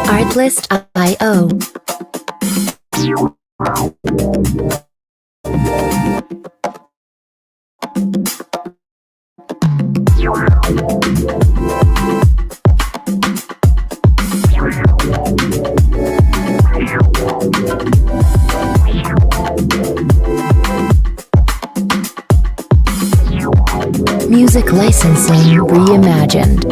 Artlist.io. Music licensing reimagined.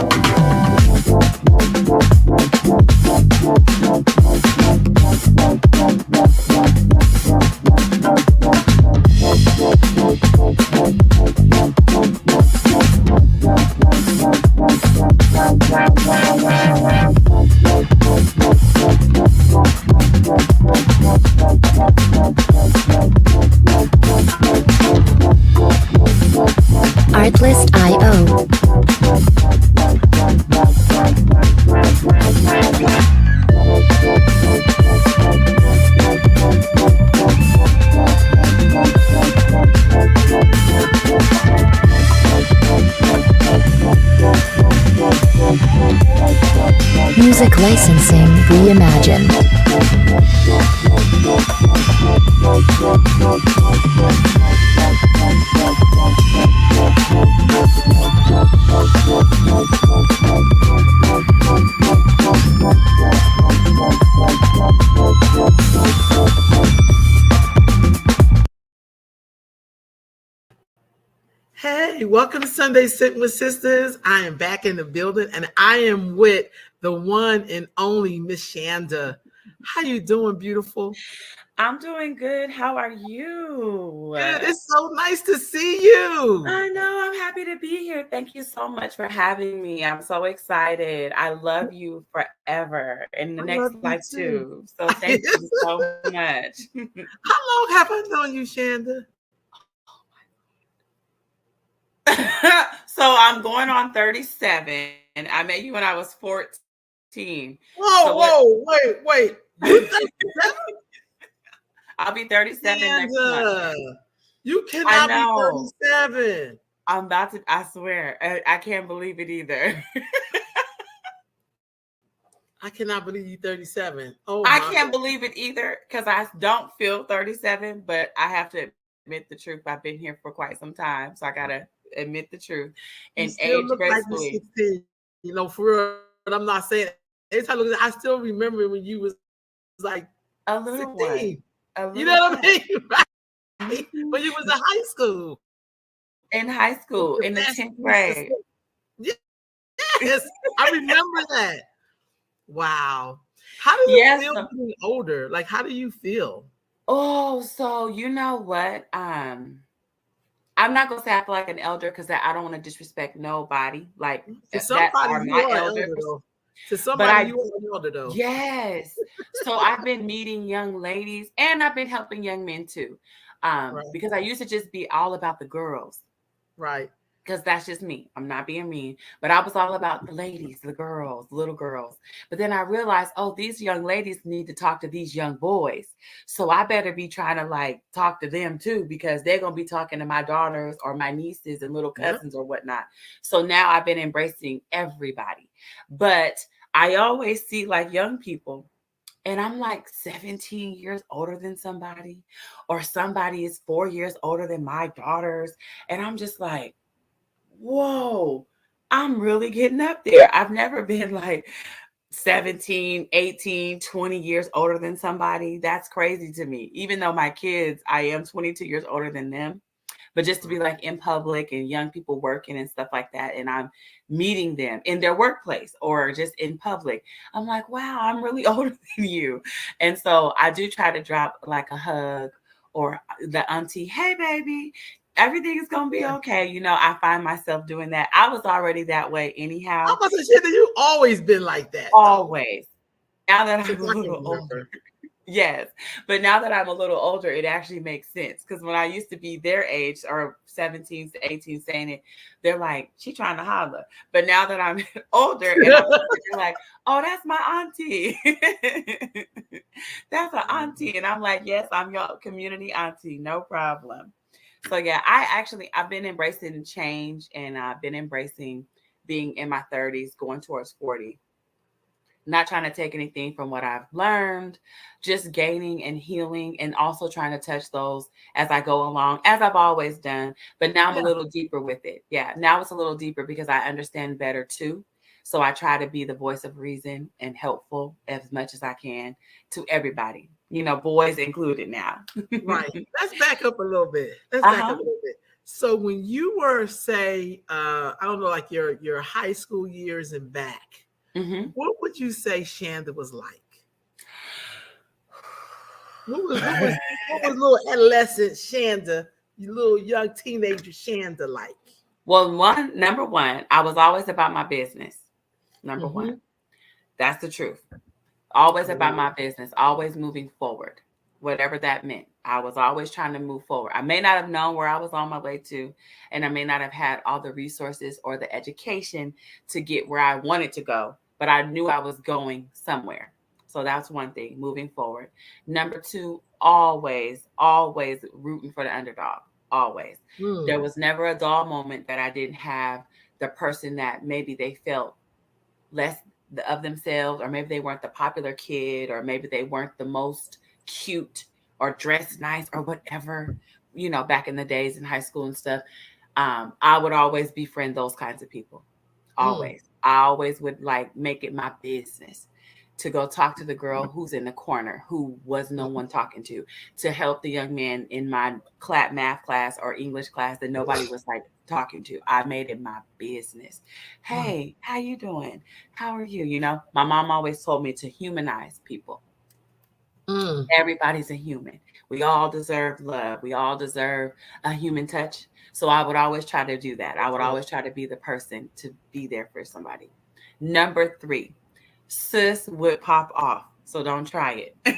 Artlist.io. Music licensing reimagined. Hey, welcome to Sunday Sitting with Sisters. I am back in the building, and I am with the one and only Miss Shanda. How you doing, beautiful? I'm doing good. How are you? Good. It's so nice to see you. I know. I'm happy to be here. Thank you so much for having me. I'm so excited. I love you forever in the next life too. So thank you so much. How long have I known you, Shanda? So I'm going on 37. I met you when I was 14. Whoa, wait. You 37? I'll be 37 next month. You cannot be 37. I'm about to, I swear. I can't believe it either. I cannot believe you're 37. I can't believe it either because I don't feel 37, but I have to admit the truth. I've been here for quite some time, so I got to admit the truth and age gracefully. Like you know, for real, but I'm not saying it. I still remember when you was like a little 16. One. You know what I mean? Right? When you was in high school. In high school, in the 10th grade. Yes, I remember that. Wow. How do you feel being older? Like, how do you feel? Oh, so you know what? I'm not gonna say I feel like an elder because I don't want to disrespect nobody. Like that are my elders. To somebody, you are an elder, though. Yes. So I've been meeting young ladies, and I've been helping young men too, because I used to just be all about the girls. Right. Because that's just me. I'm not being mean, but I was all about the ladies, the girls, little girls. But then I realized, oh, these young ladies need to talk to these young boys. So I better be trying to like talk to them too, because they're going to be talking to my daughters or my nieces and little cousins or whatnot. So now I've been embracing everybody. But I always see like young people, and I'm like 17 years older than somebody, or somebody is 4 years older than my daughters. And I'm just like, whoa, I'm really getting up there. I've never been like 17, 18, 20 years older than somebody. That's crazy to me. Even though my kids, I am 22 years older than them. But just to be like in public and young people working and stuff like that, and I'm meeting them in their workplace or just in public, I'm like, wow, I'm really older than you. And so I do try to drop like a hug or the auntie, hey, baby, everything is going to be okay. You know, I find myself doing that. I was already that way anyhow. I was saying that you've always been like that. Always. Now that I'm a little older. Yes. But now that I'm a little older, it actually makes sense. Because when I used to be their age or 17 to 18 saying it, they're like, she trying to holler. But now that I'm older and they're like, oh, that's my auntie. That's an auntie. And I'm like, yes, I'm your community auntie. No problem. So yeah, I've been embracing change, and I've been embracing being in my 30s, going towards 40. Not trying to take anything from what I've learned, just gaining and healing, and also trying to touch those as I go along, as I've always done. But now I'm a Yeah. little deeper with it. Yeah, now it's a little deeper because I understand better too. So I try to be the voice of reason and helpful as much as I can to everybody, boys included now. Right. Let's back up a little bit. Let's back Uh-huh. up a little bit. So when you were, say, I don't know, like your high school years and back, Hmm. what would you say Shanda was like? What was little adolescent Shanda, you little young teenager Shanda like? Well, number one, I was always about my business. Number one. Mm-hmm. That's the truth. Always about Oh, my business, always moving forward, whatever that meant. I was always trying to move forward. I may not have known where I was on my way to, and I may not have had all the resources or the education to get where I wanted to go, but I knew I was going somewhere. So that's one thing, moving forward. Number two, always rooting for the underdog. Always. There mm, was never a dull moment that I didn't have the person that maybe they felt less of themselves, or maybe they weren't the popular kid, or maybe they weren't the most cute or dressed nice or whatever, back in the days in high school and stuff. I would always befriend those kinds of people. mm, Always. I always would like make it my business to go talk to the girl who's in the corner who was no one talking to help the young man in my math class or English class that nobody was like talking to. I made it my business. mm, Hey, how you doing? How are you? My mom always told me to humanize people. mm. Everybody's a human. We all deserve love. We all deserve a human touch. So I would always try to do that. I That's would it. always try to be the person to be there for somebody. Number three, sis would pop off. So don't try it.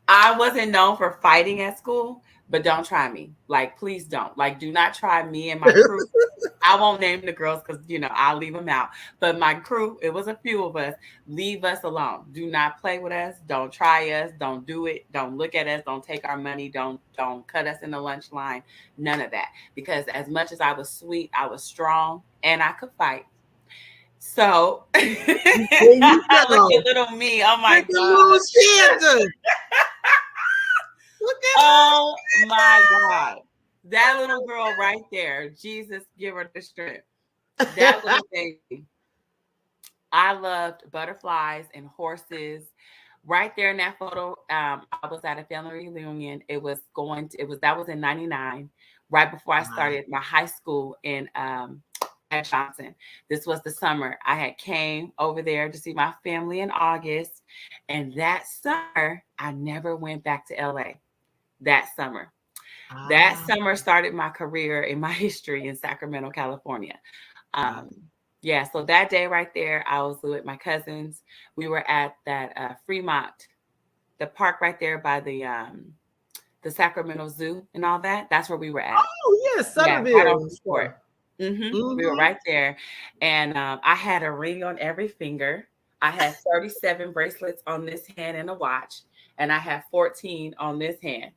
I wasn't known for fighting at school, but don't try me. Like, please don't. Like, do not try me and my crew. I won't name the girls because I'll leave them out. But my crew, it was a few of us. Leave us alone. Do not play with us. Don't try us. Don't do it. Don't look at us. Don't take our money. Don't cut us in the lunch line. None of that. Because as much as I was sweet, I was strong and I could fight. So look There you at go. little me. Oh Look my at little God. Shanda. Look at Oh my God. That little girl right there. Jesus, give her the strength. That little baby. I loved butterflies and horses. Right there in that photo, I was at a family reunion. That was in 99, right before I Wow. started my high school in at Johnson. This was the summer. I had came over there to see my family in August. And that summer, I never went back to LA that summer. That Ah, summer started my career in my history in Sacramento, California. wow. Um, yeah, so that day right there, I was with my cousins. We were at that Fremont, the park right there by the Sacramento Zoo and all that. That's where we were at. Oh, yeah, Yeah, right on Somerville. Freeport. We were Mm-hmm. right there, and I had a ring on every finger. I had 37 bracelets on this hand and a watch, and I had 14 on this hand.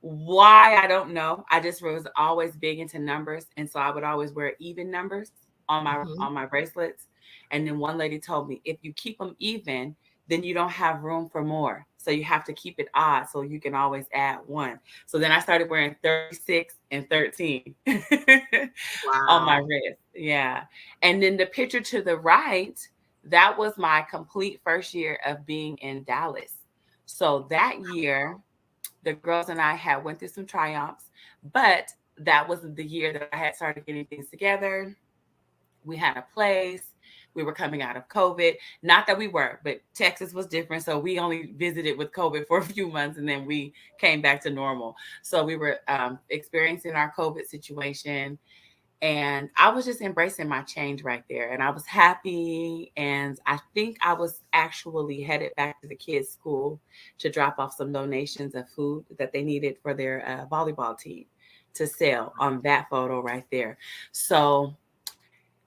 Why, I don't know. I just was always big into numbers, and so I would always wear even numbers Mm-hmm. on my bracelets. And then one lady told me, if you keep them even, then you don't have room for more. So you have to keep it odd so you can always add one. So then I started wearing 36 and 13 on my Wow. wrist. Yeah. And then the picture to the right, that was my complete first year of being in Dallas. So that year, the girls and I had went through some triumphs, but that was the year that I had started getting things together. We had a place. We were coming out of COVID. Not that we were, but Texas was different. So we only visited with COVID for a few months and then we came back to normal. So we were experiencing our COVID situation. And I was just embracing my change right there. And I was happy. And I think I was actually headed back to the kids' school to drop off some donations of food that they needed for their volleyball team to sell on that photo right there. So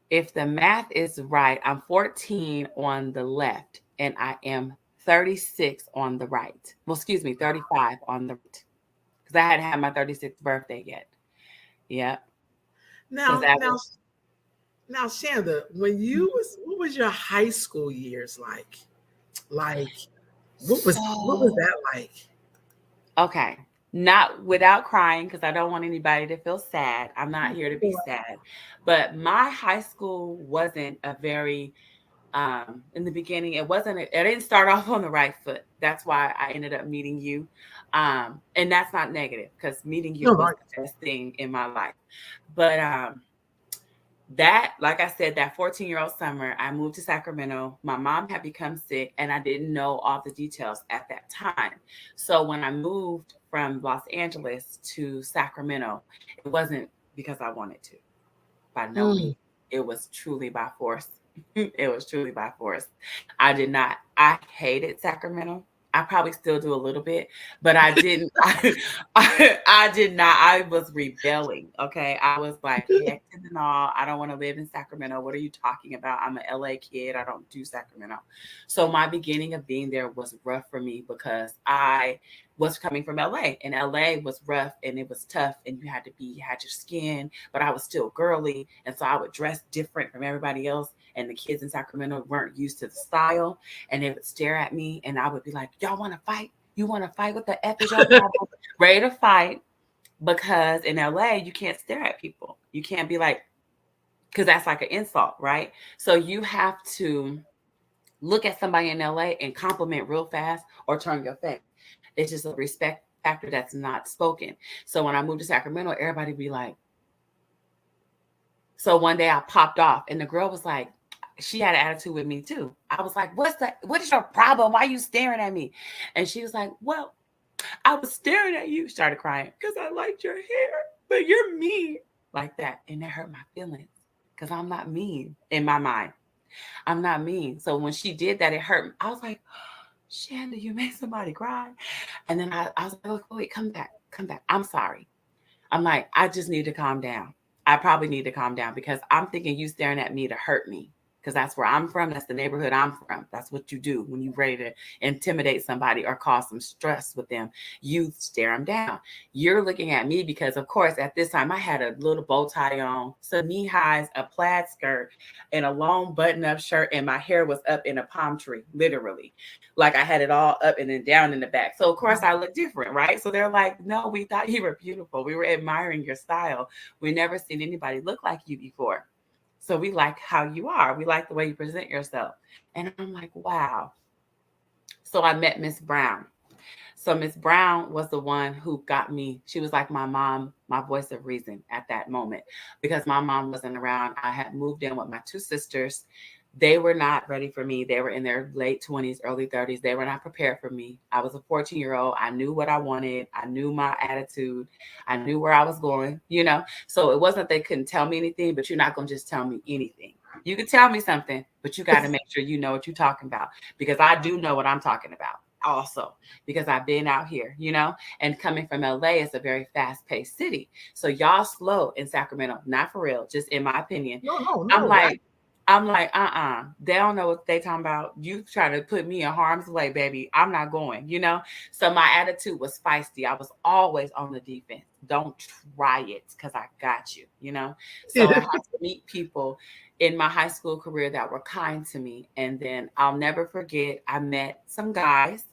if the math is right, I'm 14 on the left and I am 36 on the right. Well, excuse me, 35 on the right. Because I hadn't had my 36th birthday yet. Yep. Because Now, that now, was now, Shanda, when you was, what was your high school years like? Like, what was so that like? okay. Not without crying, because I don't want anybody to feel sad. I'm not here to be sad. But my high school wasn't a very in the beginning, it didn't start off on the right foot. That's why I ended up meeting you. And that's not negative, because meeting you No, was right. the best thing in my life. But that, like I said, that 14-year-old summer, I moved to Sacramento. My mom had become sick, and I didn't know all the details at that time. So when I moved from Los Angeles to Sacramento, it wasn't because I wanted to, by no Mm. means. It was truly by force. It was truly by force. I did not, I hated Sacramento. I probably still do a little bit, but I didn't, I did not, I was rebelling. Okay. I was like, heck to the no, I don't want to live in Sacramento. What are you talking about? I'm an LA kid. I don't do Sacramento. So my beginning of being there was rough for me because I was coming from LA, and LA was rough and it was tough, and you had your skin, but I was still girly. And so I would dress different from everybody else. And the kids in Sacramento weren't used to the style, and they would stare at me, and I would be like, y'all want to fight? You want to fight? What the F is your problem? Ready to fight. Because in LA, you can't stare at people. You can't be like, because that's like an insult, right? So you have to look at somebody in LA and compliment real fast or turn your face. It's just a respect factor that's not spoken. So when I moved to Sacramento, everybody be like, so one day I popped off, and the girl was like, she had an attitude with me too. I was like, what is your problem? Why are you staring at me? And she was like, well, I was staring at you, started crying, because I liked your hair, but you're mean. Like that. And it hurt my feelings, because I'm not mean in my mind. I'm not mean. So when she did that, it hurt. I was like, Shanda, you made somebody cry. And then I was like, wait, come back, come back. I'm sorry. I'm like, I just need to calm down. I probably need to calm down, because I'm thinking you staring at me to hurt me, because that's where I'm from. That's the neighborhood I'm from. That's what you do when you're ready to intimidate somebody or cause some stress with them. You stare them down. You're looking at me because, of course, at this time I had a little bow tie on, some knee highs, a plaid skirt, and a long button-up shirt, and my hair was up in a palm tree, literally. Like I had it all up and then down in the back. So of course I look different, right? So they're like, no, we thought you were beautiful. We were admiring your style. We never seen anybody look like you before. So we like how you are. We like the way you present yourself. And I'm like, wow. So I met Miss Brown. So Miss Brown was the one who got me. She was like my mom, my voice of reason at that moment, because my mom wasn't around. I had moved in with my two sisters. They were not ready for me. They were in their late 20s, early 30s. They were not prepared for me. I was a 14-year-old. I knew what I wanted. I knew my attitude. I knew where I was going, you know? So it wasn't they couldn't tell me anything, but you're not going to just tell me anything. You could tell me something, but you got to make sure you know what you're talking about, because I do know what I'm talking about also, because I've been out here, you know, and coming from LA, it's a very fast paced city. So y'all slow in Sacramento, not for real, just in my opinion. No, no, I'm no, right? like, I'm like, they don't know what they talking about. You try to put me in harm's way, baby. I'm not going, you know? So my attitude was feisty. I was always on the defense. Don't try it, because I got you, you know? So I had to meet people in my high school career that were kind to me. And then I'll never forget, I met some guys,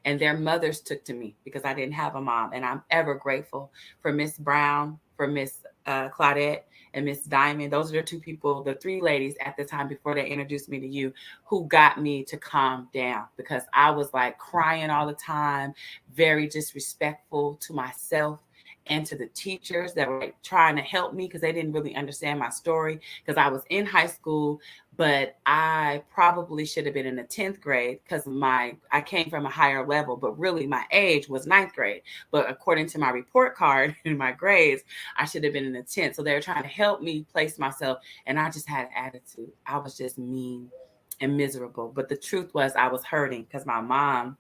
and their mothers took to me because I didn't have a mom. And I'm ever grateful for Miss Brown, for Miss Claudette, and Miss Diamond. Those are the two people, the three ladies at the time before they introduced me to you, who got me to calm down, because I was like crying all the time, very disrespectful to myself and to the teachers that were like trying to help me, because they didn't really understand my story, because I was in high school, but I probably should have been in the 10th grade, because I came from a higher level, but really my age was ninth grade. But according to my report card and my grades, I should have been in the 10th. So they were trying to help me place myself, and I just had an attitude. I was just mean and miserable. But the truth was, I was hurting because my mom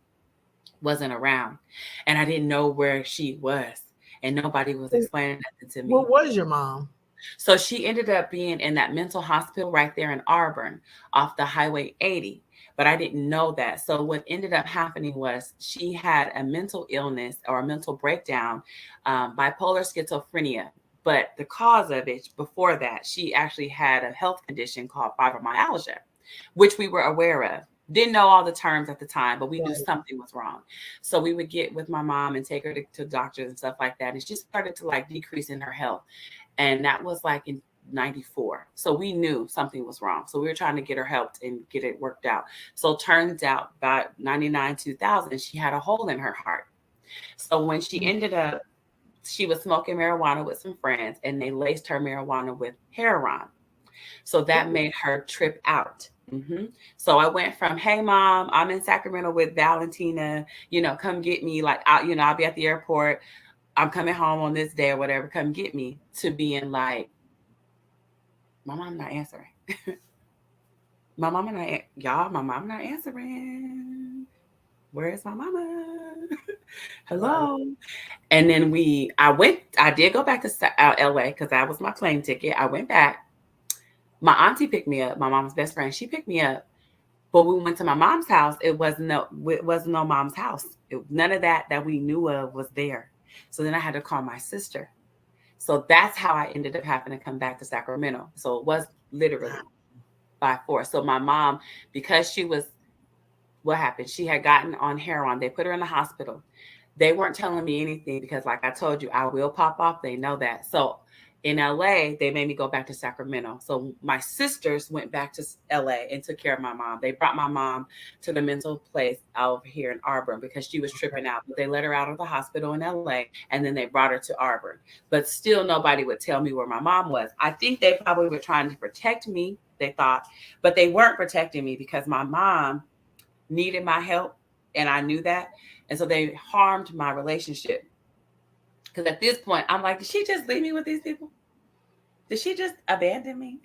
wasn't around, and I didn't know where she was, and nobody was explaining nothing to What me. was your mom? So she ended up being in that mental hospital right there in Auburn off the Highway 80. But I didn't know that. So what ended up happening was she had a mental illness or a mental breakdown, bipolar schizophrenia. But the cause of it, before that, she actually had a health condition called fibromyalgia, which we were aware of. Didn't know all the terms at the time, but we knew something was wrong. So we would get with my mom and take her to doctors and stuff like that. And she started to like decrease in her health. And that was like in 94. So we knew something was wrong. So we were trying to get her helped and get it worked out. So it turns out by 99, 2000, she had a hole in her heart. So when she ended up, she was smoking marijuana with some friends and they laced her marijuana with heroin. So that made her trip out. So I went from, hey, mom, I'm in Sacramento with Valentina, come get me. Like, I'll be at the airport. I'm coming home on this day or whatever. Come get me, to being like, my mom not answering. My mama not answering. Where is my mama? Hello. And then I did go back to LA because that was my plane ticket. I went back. My auntie picked me up, my mom's best friend. She picked me up. But we went to my mom's house. It wasn't no mom's house. None of that we knew of was there. So then I had to call my sister. So that's how I ended up having to come back to Sacramento. So it was literally by force. So my mom, because what happened? She had gotten on heroin. They put her in the hospital. They weren't telling me anything because, like I told you, I will pop off. They know that. So in LA, they made me go back to Sacramento. So my sisters went back to LA and took care of my mom. They brought my mom to the mental place over here in Auburn because she was tripping out. But they let her out of the hospital in LA and then they brought her to Auburn. But still nobody would tell me where my mom was. I think they probably were trying to protect me, they thought, but they weren't protecting me because my mom needed my help and I knew that. And so they harmed my relationship. Because at this point, I'm like, did she just leave me with these people? Did she just abandon me?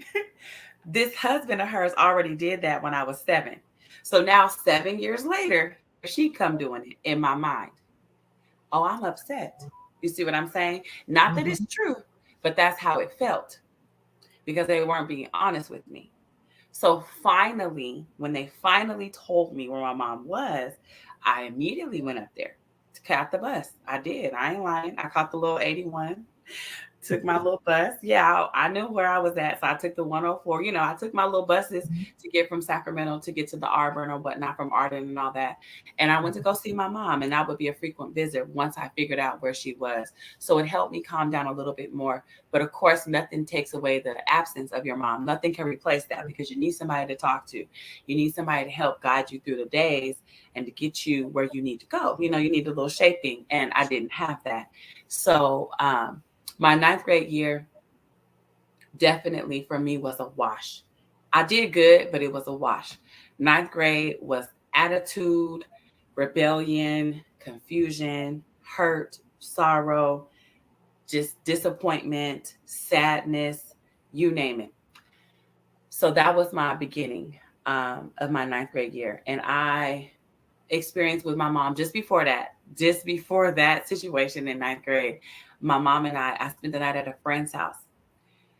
This husband of hers already did that when I was 7. So now 7 years later, she come doing it in my mind. Oh, I'm upset. You see what I'm saying? Not that it's true, but that's how it felt because they weren't being honest with me. So finally, when they finally told me where my mom was, I immediately went up there to catch the bus. I did. I ain't lying. I caught the little 81, took my little bus. Yeah, I knew where I was at. So I took the 104. I took my little buses to get from Sacramento to get to the Auburn or whatnot, from Arden and all that. And I went to go see my mom, and that would be a frequent visit once I figured out where she was. So it helped me calm down a little bit more. But of course, nothing takes away the absence of your mom. Nothing can replace that because you need somebody to talk to. You need somebody to help guide you through the days and to get you where you need to go. You need a little shaping, and I didn't have that. So, my 9th grade year definitely for me was a wash. I did good, but it was a wash. 9th grade was attitude, rebellion, confusion, hurt, sorrow, just disappointment, sadness, you name it. So that was my beginning of my 9th grade year. And I experienced with my mom just before that situation in 9th grade. My mom and I spent the night at a friend's house.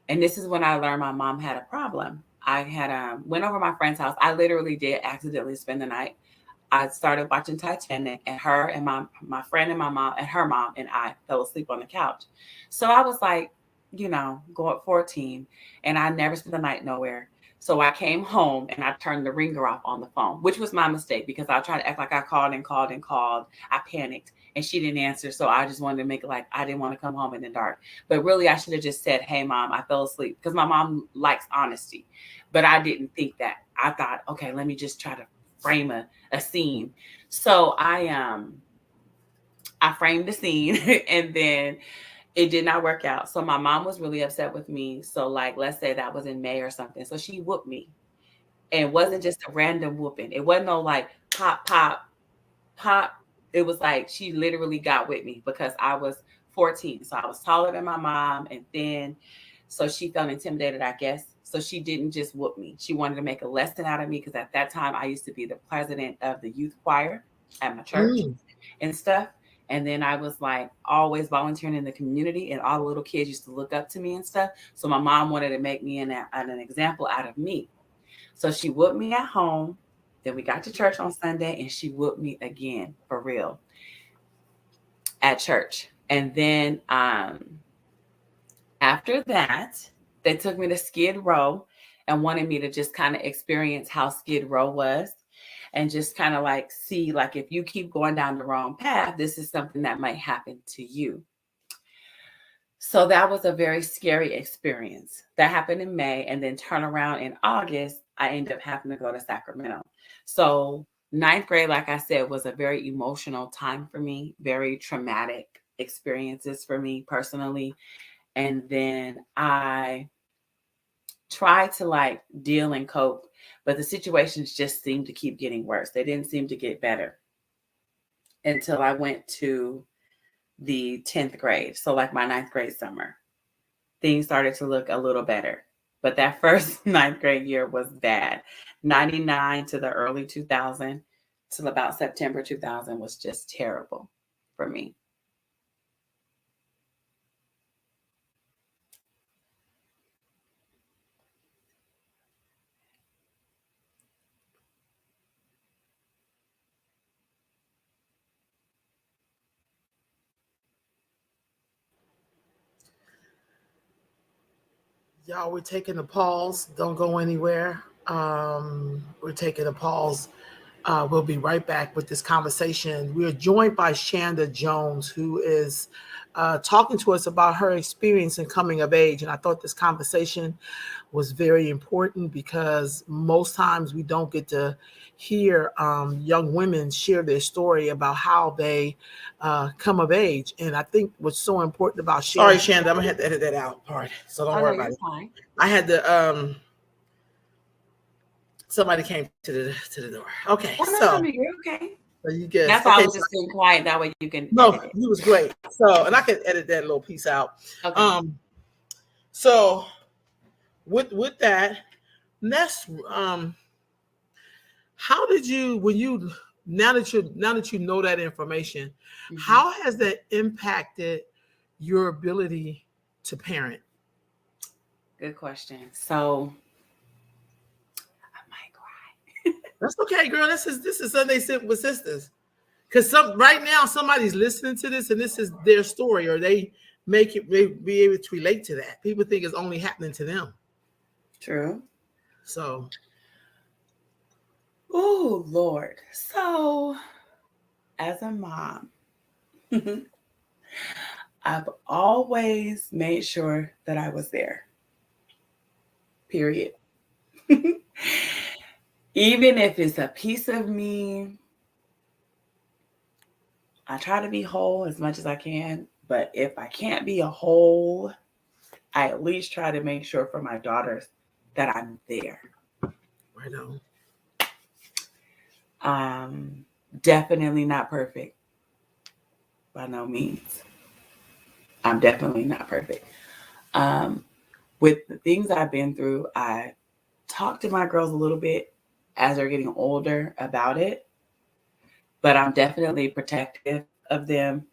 And this is when I learned my mom had a problem. I had went over my friend's house. I literally did accidentally spend the night. I started watching Titanic, and her and my friend and my mom and her mom and I fell asleep on the couch. So I was like, going 14, and I never spent the night nowhere. So I came home and I turned the ringer off on the phone, which was my mistake because I tried to act like I called and called and called. I panicked and she didn't answer. So I just wanted to make it like I didn't want to come home in the dark. But really, I should have just said, hey, mom, I fell asleep, because my mom likes honesty. But I didn't think that. I thought, okay, let me just try to frame a scene. So I framed the scene and then it did not work out. So my mom was really upset with me. So like, let's say that was in May or something. So she whooped me, and it wasn't just a random whooping. It wasn't no like pop, pop, pop. It was like she literally got with me because I was 14. So I was taller than my mom and thin. So she felt intimidated, I guess. So she didn't just whoop me. She wanted to make a lesson out of me because at that time I used to be the president of the youth choir at my church and stuff. And then I was like always volunteering in the community, and all the little kids used to look up to me and stuff. So my mom wanted to make me an example out of me. So she whooped me at home. Then we got to church on Sunday and she whooped me again for real at church. And then After that, they took me to Skid Row and wanted me to just kind of experience how Skid Row was and just kind of like see, like, if you keep going down the wrong path, this is something that might happen to you. So that was a very scary experience. That happened in May, and then turn around in August, I ended up having to go to Sacramento. So ninth grade, like I said, was a very emotional time for me, very traumatic experiences for me personally. And then I tried to like deal and cope, but the situations just seemed to keep getting worse. They didn't seem to get better until I went to the 10th grade. So like my ninth grade summer, things started to look a little better. But that first ninth grade year was bad. 99 to the early 2000 till about September 2000 was just terrible for me. Y'all, we're taking a pause. Don't go anywhere. We're taking a pause. We'll be right back with this conversation. We are joined by Shanda Jones, who is talking to us about her experience in coming of age. And I thought this conversation was very important because most times we don't get to hear young women share their story about how they come of age. And I think what's so important about sharing. Sorry, Shanda, I'm gonna have to edit that out part, so don't worry about it. Fine. I had to. Somebody came to the door. Okay, so you're okay. So you guess. That's why I was just being quiet. That way you can. No, he was great. So, and I can edit that little piece out. Okay. So with that, next, how did you, when you now that you know that information, how has that impacted your ability to parent? Good question. So I might cry. That's okay, girl. This is Sunday Sit with Sisters. Because right now somebody's listening to this and this is their story, or they may be able to relate to that. People think it's only happening to them. True. So, oh Lord. So, as a mom, I've always made sure that I was there. Period. Even if it's a piece of me, I try to be whole as much as I can. But if I can't be a whole, I at least try to make sure for my daughters that I'm there. Right on. Definitely not perfect. By no means. I'm definitely not perfect. With the things I've been through, I talk to my girls a little bit as they're getting older about it. But I'm definitely protective of them.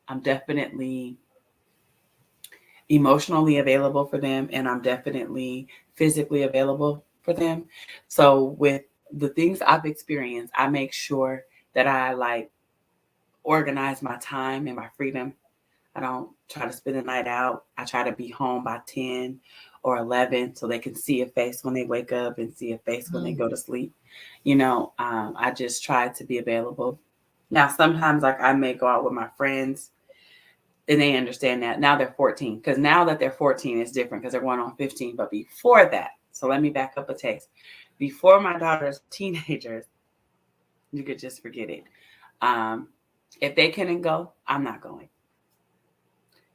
I'm definitely emotionally available for them, and I'm definitely physically available for them. So with the things I've experienced, I make sure that I like organize my time and my freedom. I don't try to spend the night out. I try to be home by 10 or 11 so they can see a face when they wake up and see a face when they go to sleep. I just try to be available. Now, sometimes like I may go out with my friends and they understand that. Now they're 14, because now that they're 14, it's different because they're going on 15. But before that, so let me back up a taste. Before my daughter's teenagers, you could just forget it. If they couldn't go, I'm not going.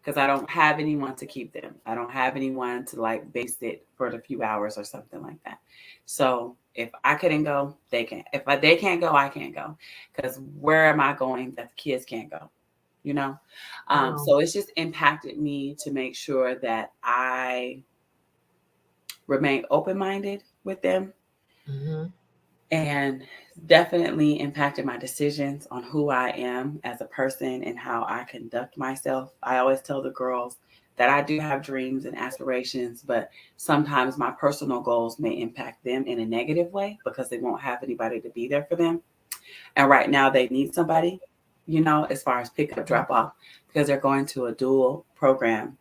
Because I don't have anyone to keep them. I don't have anyone to like babysit for a few hours or something like that. So if I couldn't go, they can't. If they can't go, I can't go. Because where am I going that the kids can't go? So it's just impacted me to make sure that I remain open-minded with them. And definitely impacted my decisions on who I am as a person and how I conduct myself. I always tell the girls that I do have dreams and aspirations, but sometimes my personal goals may impact them in a negative way because they won't have anybody to be there for them. And right now they need somebody, as far as pick up, drop off, because they're going to a dual program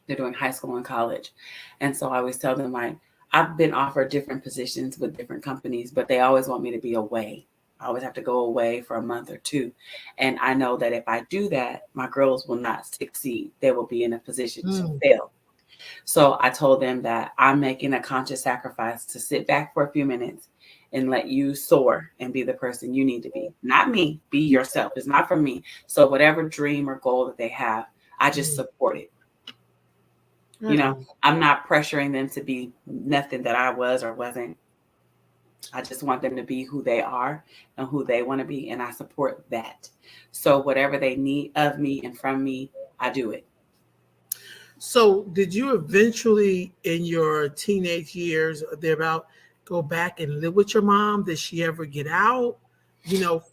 They're doing high school and college. And so I always tell them, like, I've been offered different positions with different companies, but they always want me to be away. I always have to go away for a month or two. And I know that if I do that, my girls will not succeed. They will be in a position to Mm. fail. So I told them that I'm making a conscious sacrifice to sit back for a few minutes and let you soar and be the person you need to be. Not me, be yourself. It's not for me. So whatever dream or goal that they have, I just Mm. support it. You Right know, on. I'm not pressuring them to be nothing that I was or wasn't. I just want them to be who they are and who they want to be, and I support that. So whatever they need of me and from me, I do it. So, did you eventually, in your teenage years or thereabout, go back and live with your mom? Did she ever get out?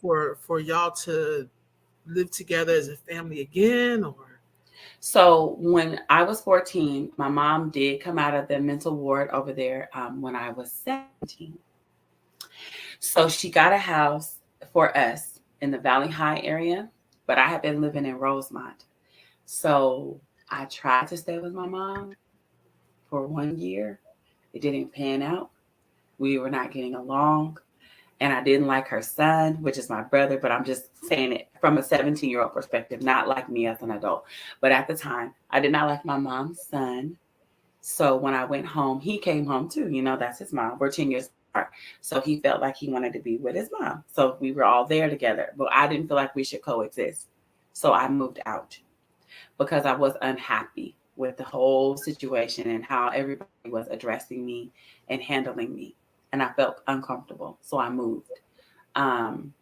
For y'all to live together as a family again, or? So when I was 14, my mom did come out of the mental ward over there when I was 17. So she got a house for us in the Valley High area, but I had been living in Rosemont. So I tried to stay with my mom for 1 year. It didn't pan out. We were not getting along. And I didn't like her son, which is my brother, but I'm just saying it from a 17-year-old perspective, not like me as an adult. But at the time, I did not like my mom's son. So when I went home, he came home too. That's his mom. We're 10 years apart. So he felt like he wanted to be with his mom. So we were all there together. But I didn't feel like we should coexist. So I moved out because I was unhappy with the whole situation and how everybody was addressing me and handling me. And I felt uncomfortable. So I moved. Um,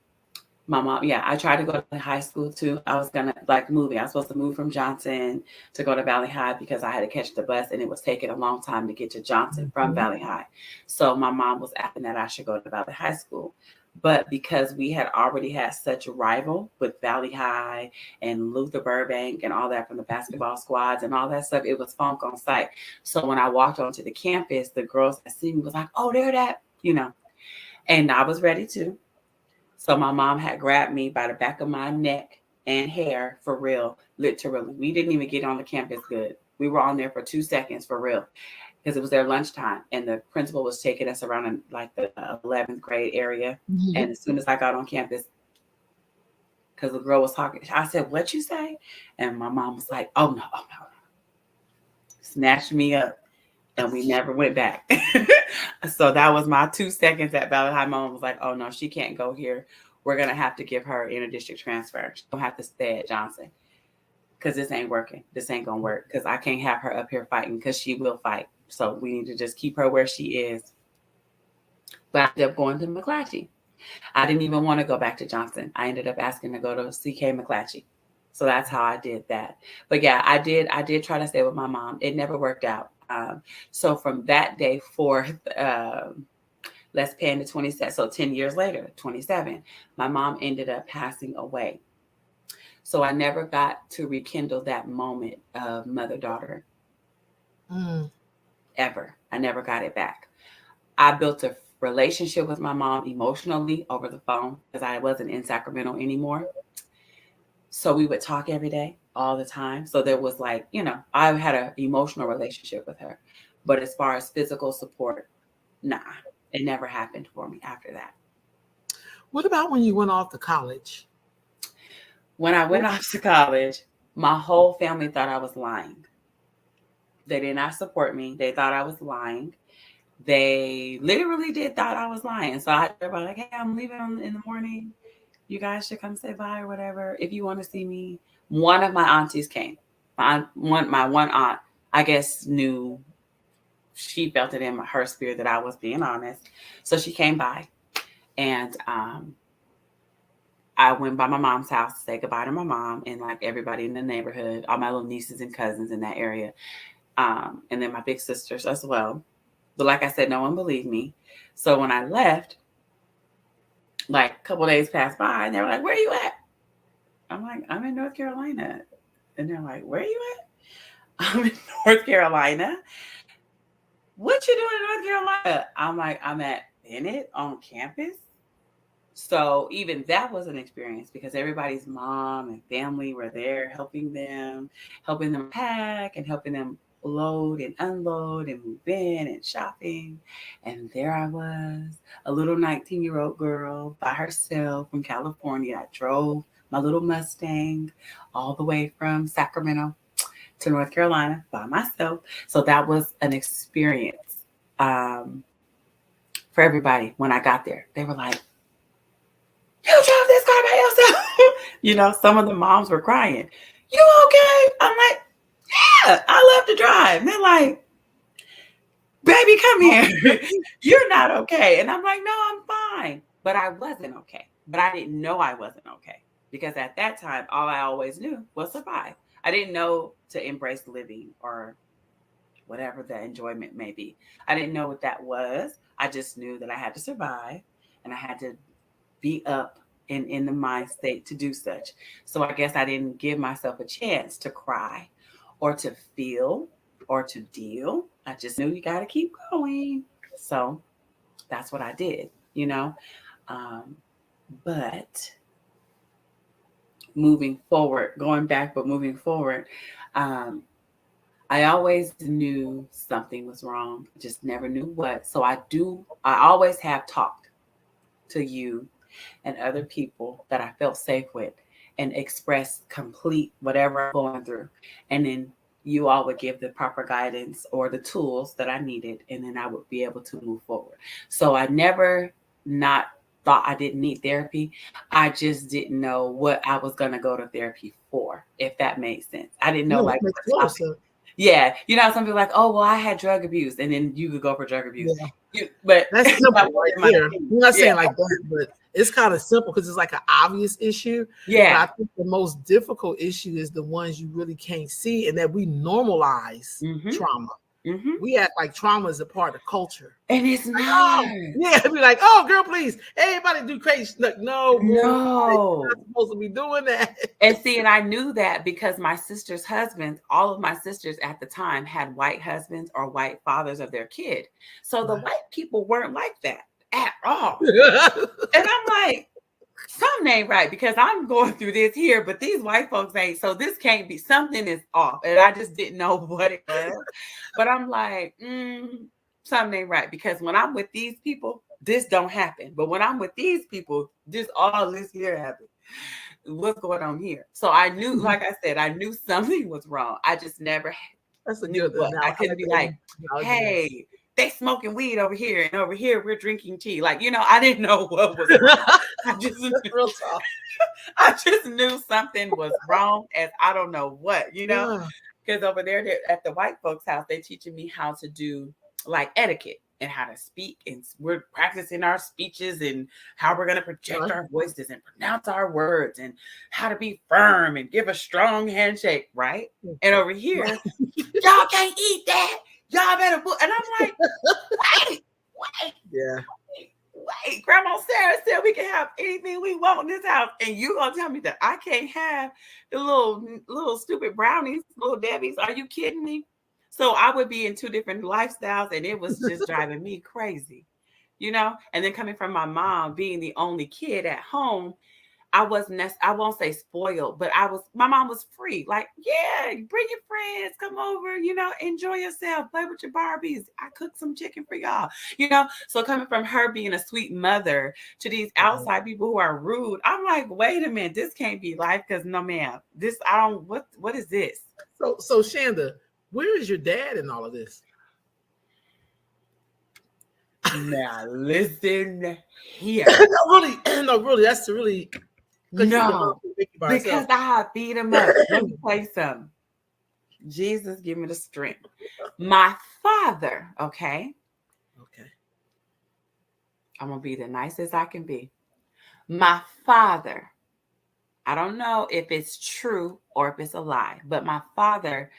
my mom, yeah, I tried to go to high school too. I was gonna like moving. I was supposed to move from Johnson to go to Valley High because I had to catch the bus and it was taking a long time to get to Johnson from Mhm. Valley High. So my mom was asking that I should go to Valley High School. But because we had already had such a rival with Valley High and Luther Burbank and all that from the basketball squads and all that stuff, it was funk on sight. So when I walked onto the campus, the girls that see me was like, "Oh, they're that," and I was ready to. So my mom had grabbed me by the back of my neck and hair for real, literally. We didn't even get on the campus good. We were on there for 2 seconds for real because it was their lunchtime and the principal was taking us around in like the 11th grade area. Mhm. And as soon as I got on campus, because the girl was talking, I said, "What you say?" And my mom was like, "Oh no, oh no." Snatched me up and we never went back. So that was my 2 seconds at Valley High. My mom was like, "Oh no, she can't go here. We're gonna have to give her inter-district transfer. She'll have to stay at Johnson because this ain't working. This ain't gonna work because I can't have her up here fighting because she will fight. So we need to just keep her where she is." But I ended up going to McClatchy. I didn't even want to go back to Johnson. I ended up asking to go to CK McClatchy. So that's how I did that. But yeah, I did try to stay with my mom. It never worked out. So from that day forth, let's pan to 27. So 10 years later, 27, my mom ended up passing away. So I never got to rekindle that moment of mother daughter Mm. ever. I never got it back. I built a relationship with my mom emotionally over the phone because I wasn't in Sacramento anymore. So we would talk every day, all the time. So there was like, I had an emotional relationship with her. But as far as physical support, nah, it never happened for me after that. What about when you went off to college? When I went off to college, my whole family thought I was lying. They did not support me. They thought I was lying. They literally did thought I was lying. So I everybody like, "Hey, I'm leaving in the morning. You guys should come say bye or whatever. If you want to see me." One of my aunties came. My one aunt, I guess, knew, she felt it in her spirit that I was being honest. So she came by and I went by my mom's house to say goodbye to my mom and like everybody in the neighborhood, all my little nieces and cousins in that area, and then my big sisters as well. But like I said, no one believed me. So when I left, like a couple days passed by and they were like, "Where are you at?" I'm like, "I'm in North Carolina." And they're like, "Where are you at?" "I'm in North Carolina." "What you doing in North Carolina?" I'm like, "I'm at Bennett on campus." So even that was an experience because everybody's mom and family were there helping them pack and helping them load and unload and move in and shopping. And there I was, a little 19-year-old girl by herself from California. I drove my little Mustang all the way from Sacramento to North Carolina by myself. So that was an experience um, for everybody when I got there. They were like, "You drove this car by yourself?" Some of the moms were crying. "You okay?" I'm like, "Yeah, I love to drive." And they're like, "Baby, come here. You're not okay." And I'm like, "No, I'm fine." But I wasn't okay. But I didn't know I wasn't okay because at that time, all I always knew was survive. I didn't know to embrace living or whatever the enjoyment may be. I didn't know what that was. I just knew that I had to survive and I had to be up and in the mind state to do such. So I guess I didn't give myself a chance to cry or to feel or to deal. I just knew you got to keep going. So that's what I did. Um, but moving forward, going back, but moving forward, um, I always knew something was wrong, just never knew what. So I always have talked to you and other people that I felt safe with and expressed complete whatever I'm going through. And then you all would give the proper guidance or the tools that I needed, and then I would be able to move forward. So I never not thought I didn't need therapy. I just didn't know what I was going to go to therapy for, if that made sense. I didn't know No, it like makes what total topic. sense. Yeah, some people are like, "Oh, well, I had drug abuse," and then you could go for drug abuse. Yeah. But That's that simple wasn't right my there. thing. I'm not Yeah, saying like that, but it's kind of simple because it's like an obvious issue. But yeah. I think the most difficult issue is the ones you really can't see and that we normalize Mm-hmm. trauma. Mm-hmm. We act like trauma is a part of culture. And it's Like, not. oh, yeah, be like, "Oh, girl, please, everybody do crazy." Look, no, boo, you're No. not supposed to be doing that. And see, and I knew that because my sister's husbands, all of my sisters at the time had white husbands or white fathers of their kid. So the white people weren't like that at all. And I'm like, something ain't right because I'm going through this here, but these white folks ain't. So this can't be, something is off. And I just didn't know what it was. But I'm like, something ain't right because when I'm with these people, this don't happen. But when I'm with these people, all this here happens. What's going on here? So I knew, like I said, I knew something was wrong. I just never That's a knew good what. I analogy. couldn't be like, "Hey, they smoking weed over here, and over here we're drinking tea." Like, I didn't know what was wrong. I just knew, Real talk. I just knew something was wrong, and I don't know what. Yeah. Because over there at the white folks' house, they teaching me how to do like etiquette and how to speak, and we're practicing our speeches and how we're going to project our voices and pronounce our words and how to be firm and give a strong handshake, right? And over here, y'all can't eat that. Y'all better put. And I'm like, wait, Yeah. wait. Grandma Sarah said we can have anything we want in this house, and you gonna tell me that I can't have the little stupid brownies, little Debbie's? Are you kidding me? So I would be in two different lifestyles, and it was just driving me crazy, And then coming from my mom, being the only kid at home, I won't say spoiled, but my mom was free. Like, yeah, bring your friends, come over, enjoy yourself, play with your Barbies. I cooked some chicken for y'all, So coming from her being a sweet mother to these outside people who are rude, I'm like, wait a minute, this can't be life because no, ma'am, what is this? So Shanda, where is your dad in all of this? Now listen here. No, really, that's really no, because I beat him up. Let me play some. Jesus, give me the strength. My father, okay. I'm gonna be the nicest I can be. My father, I don't know if it's true or if it's a lie, but my father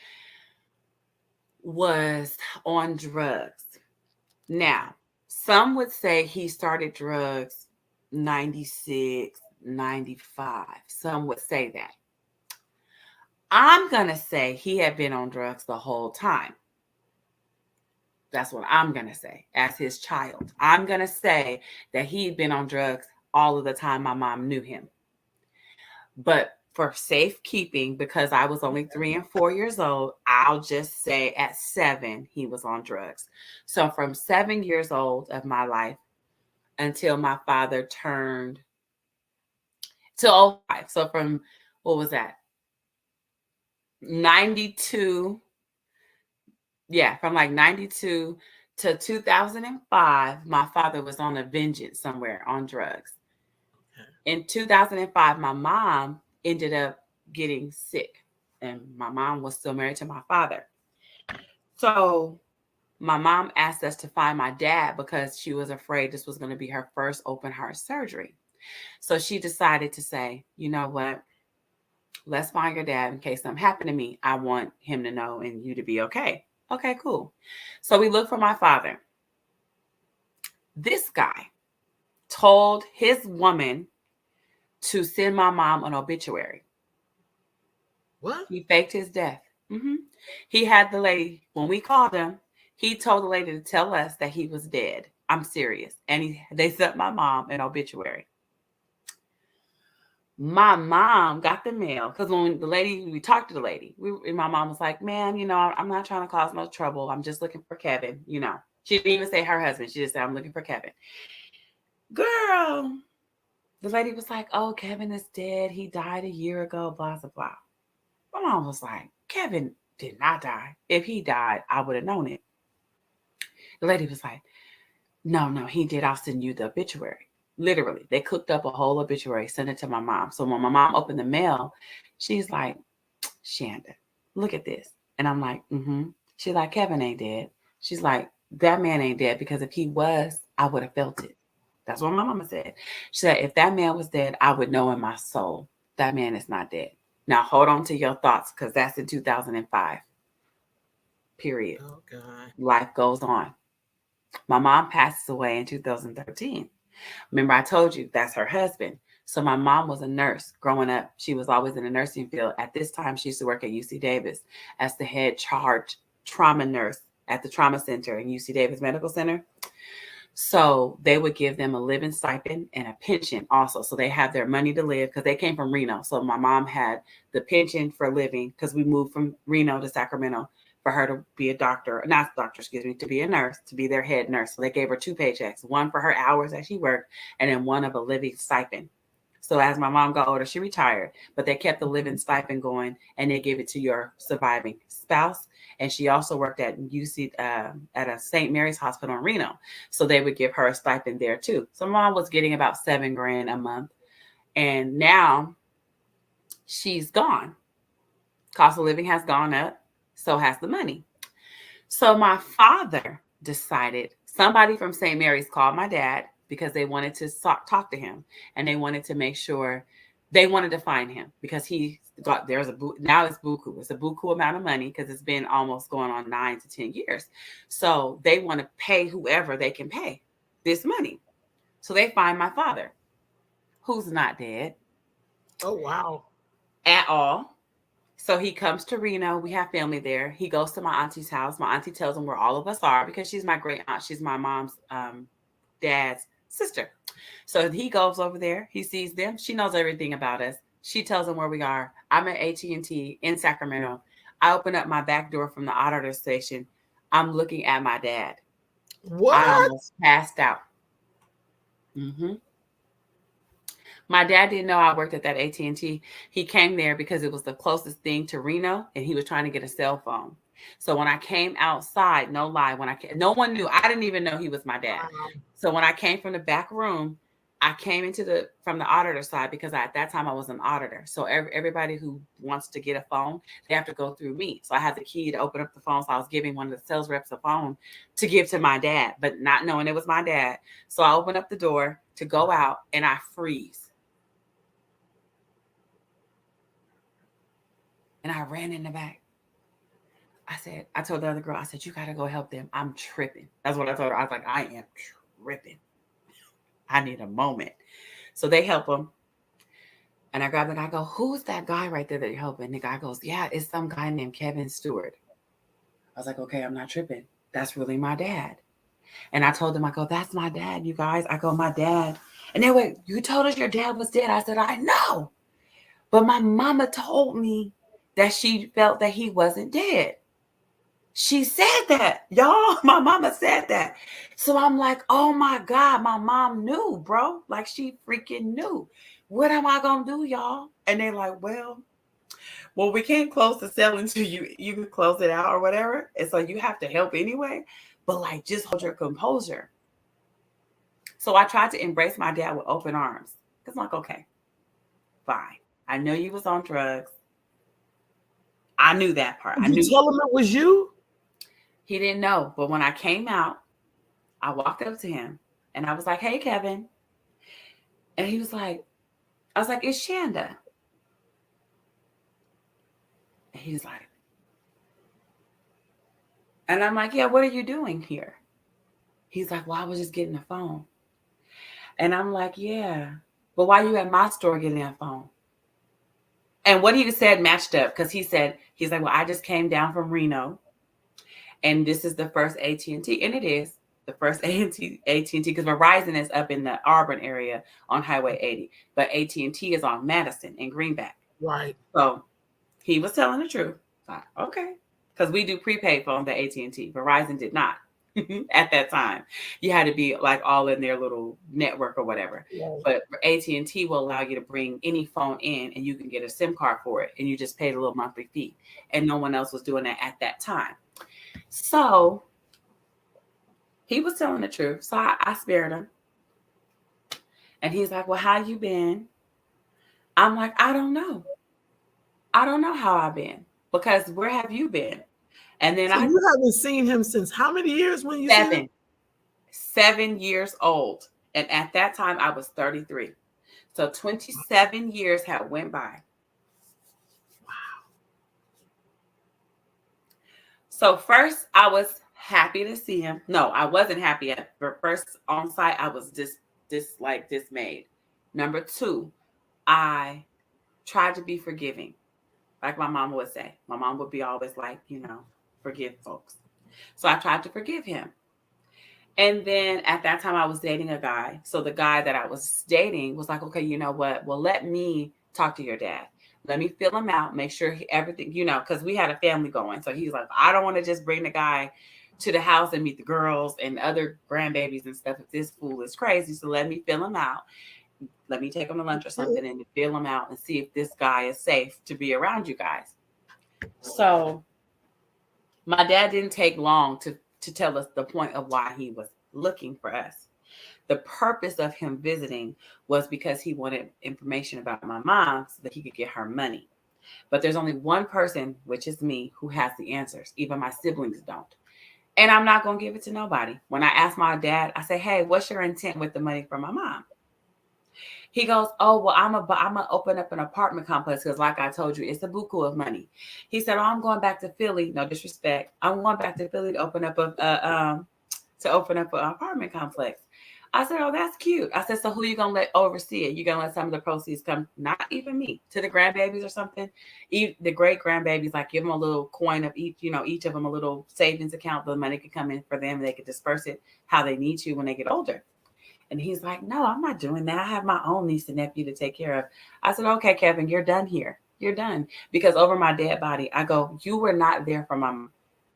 was on drugs. Now, some would say he started drugs 96, 95. Some would say that. I'm going to say he had been on drugs the whole time. That's what I'm going to say as his child. I'm going to say that he'd been on drugs all of the time my mom knew him. But for safekeeping, because I was only 3 and 4 years old, I'll just say at 7, he was on drugs. So from 7 years old of my life until my father turned to 05. So from, what was that? 92. Yeah, from like 92 to 2005, my father was on a vengeance somewhere on drugs. In 2005, my mom ended up getting sick, and my mom was still married to my father. So my mom asked us to find my dad because she was afraid this was going to be her first open heart surgery. So she decided to say, you know what? Let's find your dad in case something happened to me. I want him to know and you to be okay. Okay, cool. So we looked for my father. This guy told his woman to send my mom an obituary. What? He faked his death. He had the lady, when we called him, he told the lady to tell us that he was dead. I'm serious. And they sent my mom an obituary. My mom got the mail because when we talked to the lady, my mom was like, ma'am, I'm not trying to cause no trouble. I'm just looking for Kevin. She didn't even say her husband. She just said, I'm looking for Kevin. Girl, the lady was like, oh, Kevin is dead. He died a year ago, blah, blah, blah. My mom was like, Kevin did not die. If he died, I would have known it. The lady was like, no, he did. I'll send you the obituary. Literally, they cooked up a whole obituary, sent it to my mom. So when my mom opened the mail, she's like, Shanda, look at this. And I'm like, She's like, Kevin ain't dead. She's like, that man ain't dead because if he was, I would have felt it. That's what my mama said. She said, if that man was dead, I would know in my soul that man is not dead. Now hold on to your thoughts because that's in 2005. Period. Oh, God. Life goes on. My mom passes away in 2013. Remember, I told you that's her husband. So my mom was a nurse growing up. She was always in the nursing field. At this time, she used to work at UC Davis as the head charge trauma nurse at the trauma center in UC Davis Medical Center. So they would give them a living stipend and a pension also. So they have their money to live because they came from Reno. So my mom had the pension for living because we moved from Reno to Sacramento for her to be a to be a nurse, to be their head nurse. So they gave her 2 paychecks, one for her hours that she worked and then one of a living stipend. So as my mom got older, she retired, but they kept the living stipend going and they gave it to your surviving spouse. And she also worked at UC at a St. Mary's hospital in Reno. So they would give her a stipend there too. So mom was getting about $7,000 a month. And now she's gone. Cost of living has gone up. So has the money. So my father decided, somebody from St. Mary's called my dad because they wanted to talk to him and they wanted to make sure they wanted to find him because now it's buku. It's a buku amount of money because it's been almost going on 9 to 10 years. So they want to pay whoever they can pay this money. So they find my father, who's not dead. Oh, wow. At all. So he comes to Reno. We have family there. He goes to my auntie's house. My auntie tells him where all of us are because she's my great aunt. She's my mom's dad's sister. So he goes over there. He sees them. She knows everything about us. She tells him where we are. I'm at AT&T in Sacramento. I open up my back door from the auditor station. I'm looking at my dad. What? I almost passed out. My dad didn't know I worked at that AT&T. He came there because it was the closest thing to Reno, and he was trying to get a cell phone. So when I came outside, no lie, no one knew. I didn't even know he was my dad. So when I came from the back room, I came from the auditor side because at that time I was an auditor. So everybody who wants to get a phone, they have to go through me. So I had the key to open up the phone. So I was giving one of the sales reps a phone to give to my dad, but not knowing it was my dad. So I opened up the door to go out and I freeze. And I ran in the back. I told the other girl, I said, you got to go help them. I'm tripping. That's what I told her. I was like, I am tripping. I need a moment. So they help him. And I grab the guy, I go, who's that guy right there that you're helping? And the guy goes, yeah, it's some guy named Kevin Stewart. I was like, okay, I'm not tripping. That's really my dad. And I told them, I go, that's my dad, you guys. I go, my dad. And they went, you told us your dad was dead. I said, I know. But my mama told me that she felt that he wasn't dead. She said that, y'all. My mama said that. So I'm like, oh my God, my mom knew, bro. Like she freaking knew. What am I gonna do, y'all? And they're like, well, we can't close the cell until you can close it out or whatever. And so you have to help anyway. But like just hold your composure. So I tried to embrace my dad with open arms. Because I'm like, okay, fine. I know you was on drugs. I knew that part. I Did knew you tell him it was you? he didn't know. But when I came out, I walked up to him and I was like, hey, Kevin. And he was like, I was like, it's Shanda. And he's like, and I'm like, yeah, what are you doing here? He's like, well, I was just getting a phone. And I'm like, yeah, but why you at my store getting a phone? And what he said matched up because he's like, well, I just came down from Reno, and this is the first AT&T, and it is the first AT&T because Verizon is up in the Auburn area on Highway 80, but AT&T is on Madison and Greenback. Right. So he was telling the truth. Okay, because we do prepaid phones at AT&T. Verizon did not. At that time, you had to be like all in their little network or whatever. Right. But AT&T will allow you to bring any phone in and you can get a SIM card for it, and you just paid a little monthly fee, and no one else was doing that at that time. So he was telling the truth. So I spared him, and he's like, well, how you been? I'm like, I don't know how I've been, because where have you been? And then So you haven't seen him since how many years when you seen him? 7 years old. And at that time, I was 33. So 27 years had went by. Wow. So first, I was happy to see him. No, I wasn't happy at first on site. I was dismayed. Number 2, I tried to be forgiving. Like my mom would say. My mom would be always like, forgive folks. So I tried to forgive him. And then at that time, I was dating a guy. So the guy that I was dating was like, okay, you know what? Well, let me talk to your dad. Let me fill him out, make sure everything, because we had a family going. So he's like, I don't want to just bring the guy to the house and meet the girls and other grandbabies and stuff if this fool is crazy. So let me fill him out. Let me take him to lunch or something and fill him out and see if this guy is safe to be around you guys. So my dad didn't take long to tell us the point of why he was looking for us. The purpose of him visiting was because he wanted information about my mom so that he could get her money. But there's only one person, which is me, who has the answers. Even my siblings don't. And I'm not going to give it to nobody. When I ask my dad, I say, hey, what's your intent with the money from my mom? He goes, oh, well, I'm gonna open up an apartment complex because, like I told you, it's a buku of money. He said, oh, I'm going back to Philly. No disrespect. I'm going back to Philly to open up an apartment complex. I said, oh, that's cute. I said, so who you gonna let oversee it? You gonna let some of the proceeds come, not even me, to the grandbabies or something? The great grandbabies, like give them a little coin of each, each of them a little savings account. The money could come in for them. They could disperse it how they need to when they get older. And he's like, no, I'm not doing that. I have my own niece and nephew to take care of. I said, okay, Kevin, you're done here. You're done. Because over my dead body, I go, you were not there for my mom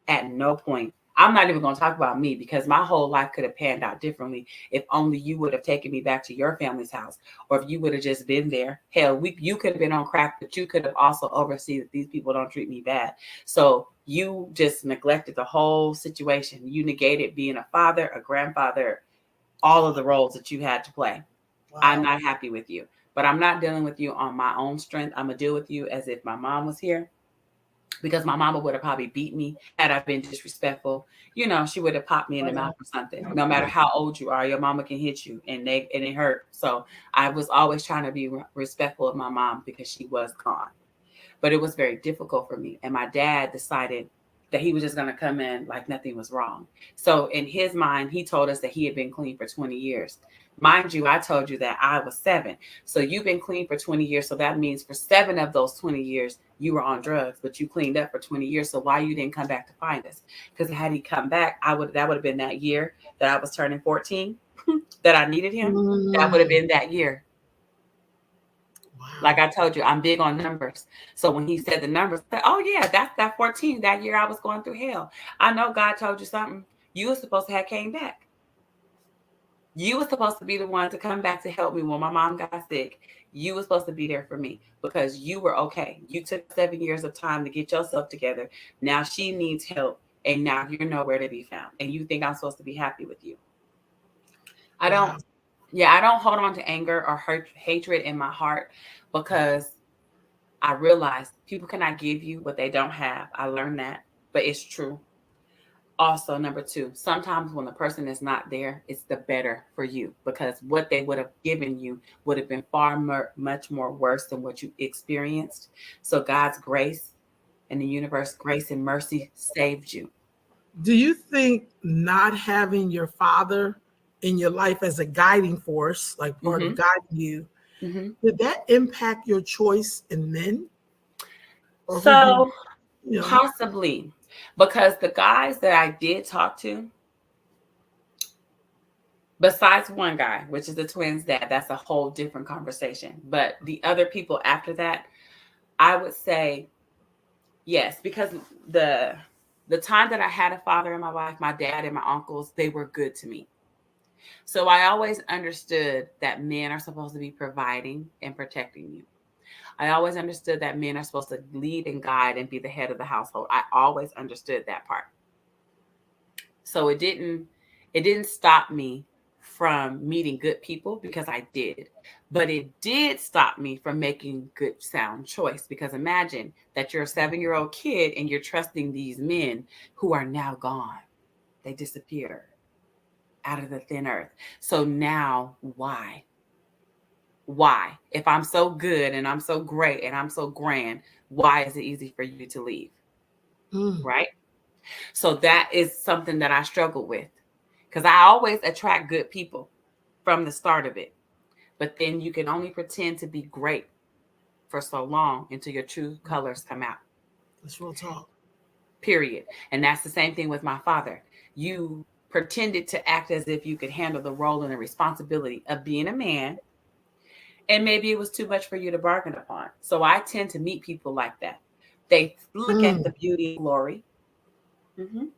at no point. I'm not even going to talk about me because my whole life could have panned out differently if only you would have taken me back to your family's house, or if you would have just been there. Hell, you could have been on crack, but you could have also overseen that these people don't treat me bad. So you just neglected the whole situation. You negated being a father, a grandfather, all of the roles that you had to play. Wow. I'm not happy with you, but I'm not dealing with you on my own strength. I'm going to deal with you as if my mom was here, because my mama would have probably beat me had I been disrespectful. She would have popped me in the mouth or something. No matter how old you are, your mama can hit you and it hurt. So I was always trying to be respectful of my mom because she was gone. But it was very difficult for me. And my dad decided that he was just going to come in like nothing was wrong. So in his mind, he told us that he had been clean for 20 years. Mind you, I told you that I was 7. So you've been clean for 20 years. So that means for 7 of those 20 years, you were on drugs, but you cleaned up for 20 years. So why you didn't come back to find us? Because had he come back, that would have been that year that I was turning 14 that I needed him. That would have been that year. Like Wow. I told you, I'm big on numbers. So when he said the numbers, I said, oh yeah, that's that 14. That year I was going through hell. I know God told you something. You were supposed to have came back. You were supposed to be the one to come back to help me when my mom got sick. You were supposed to be there for me because you were okay. You took 7 years of time to get yourself together. Now she needs help, and now you're nowhere to be found. And you think I'm supposed to be happy with you. I don't, Wow. yeah, I don't hold on to anger or hatred in my heart because I realize people cannot give you what they don't have. I learned that, but it's true. Also, number two, sometimes when the person is not there, it's the better for you because what they would have given you would have been far much more worse than what you experienced. So God's grace and the universe, grace and mercy saved you. Do you think not having your father in your life as a guiding force, like part of Mm-hmm. guiding you, Mm-hmm. did that impact your choice in men or who So you know? possibly because the guys that I did talk to, besides one guy, which is the twins' dad, that's a whole different conversation. But the other people after that, I would say yes, because the the time that I had a father in my life, my dad and my uncles, they were good to me. So I always understood that men are supposed to be providing and protecting you. I always understood that men are supposed to lead and guide and be the head of the household. I always understood that part. So it didn't stop me from meeting good people because I did. But it did stop me from making good sound choice because imagine that you're a 7-year-old kid and you're trusting these men who are now gone. They disappeared out of the thin earth. So now why? Why? If I'm so good and I'm so great and I'm so grand, why is it easy for you to leave? Mm, Right? So that is something that I struggle with because I always attract good people from the start of it. But then you can only pretend to be great for so long until your true colors come out, that's real talk. period. And that's the same thing with my father. You pretended to act as if you could handle the role and the responsibility of being a man. And maybe it was too much for you to bargain upon. So I tend to meet people like that. They look at Mm, the beauty and glory. Mhm.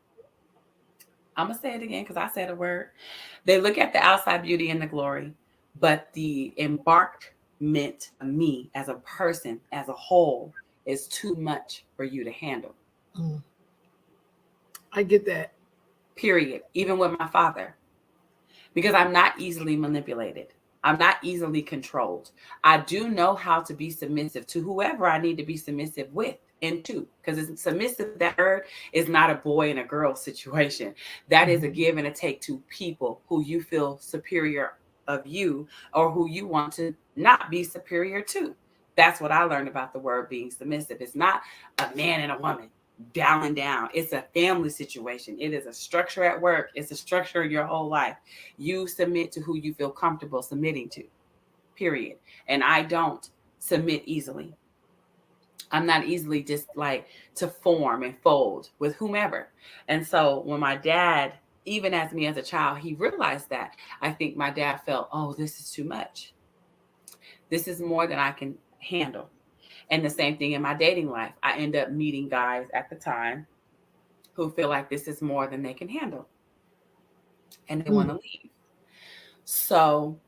I'm going to say it again because I said a word. They look at the outside beauty and the glory, but the embarkment of me as a person, as a whole, is too much for you to handle. mm. I get that. Period. Even with my father, because I'm not easily manipulated. I'm not easily controlled. I do know how to be submissive to whoever I need to be submissive with and to, because it's submissive. That word is not a boy and a girl situation. That is a Mhm. give and a take to people who you feel superior of you or who you want to not be superior to. That's what I learned about the word being submissive. It's not a man and a woman bowing down. It's a family situation. It is a structure at work. It's a structure in your whole life. You submit to who you feel comfortable submitting to, period. And I don't submit easily. I'm not easily just like to form and fold with whomever. And so when my dad, even as me as a child, he realized that. I think my dad felt, oh, this is too much. This is more than I can handle. And the same thing in my dating life. I end up meeting guys at the time who feel like this is more than they can handle and they want Mm, to leave. So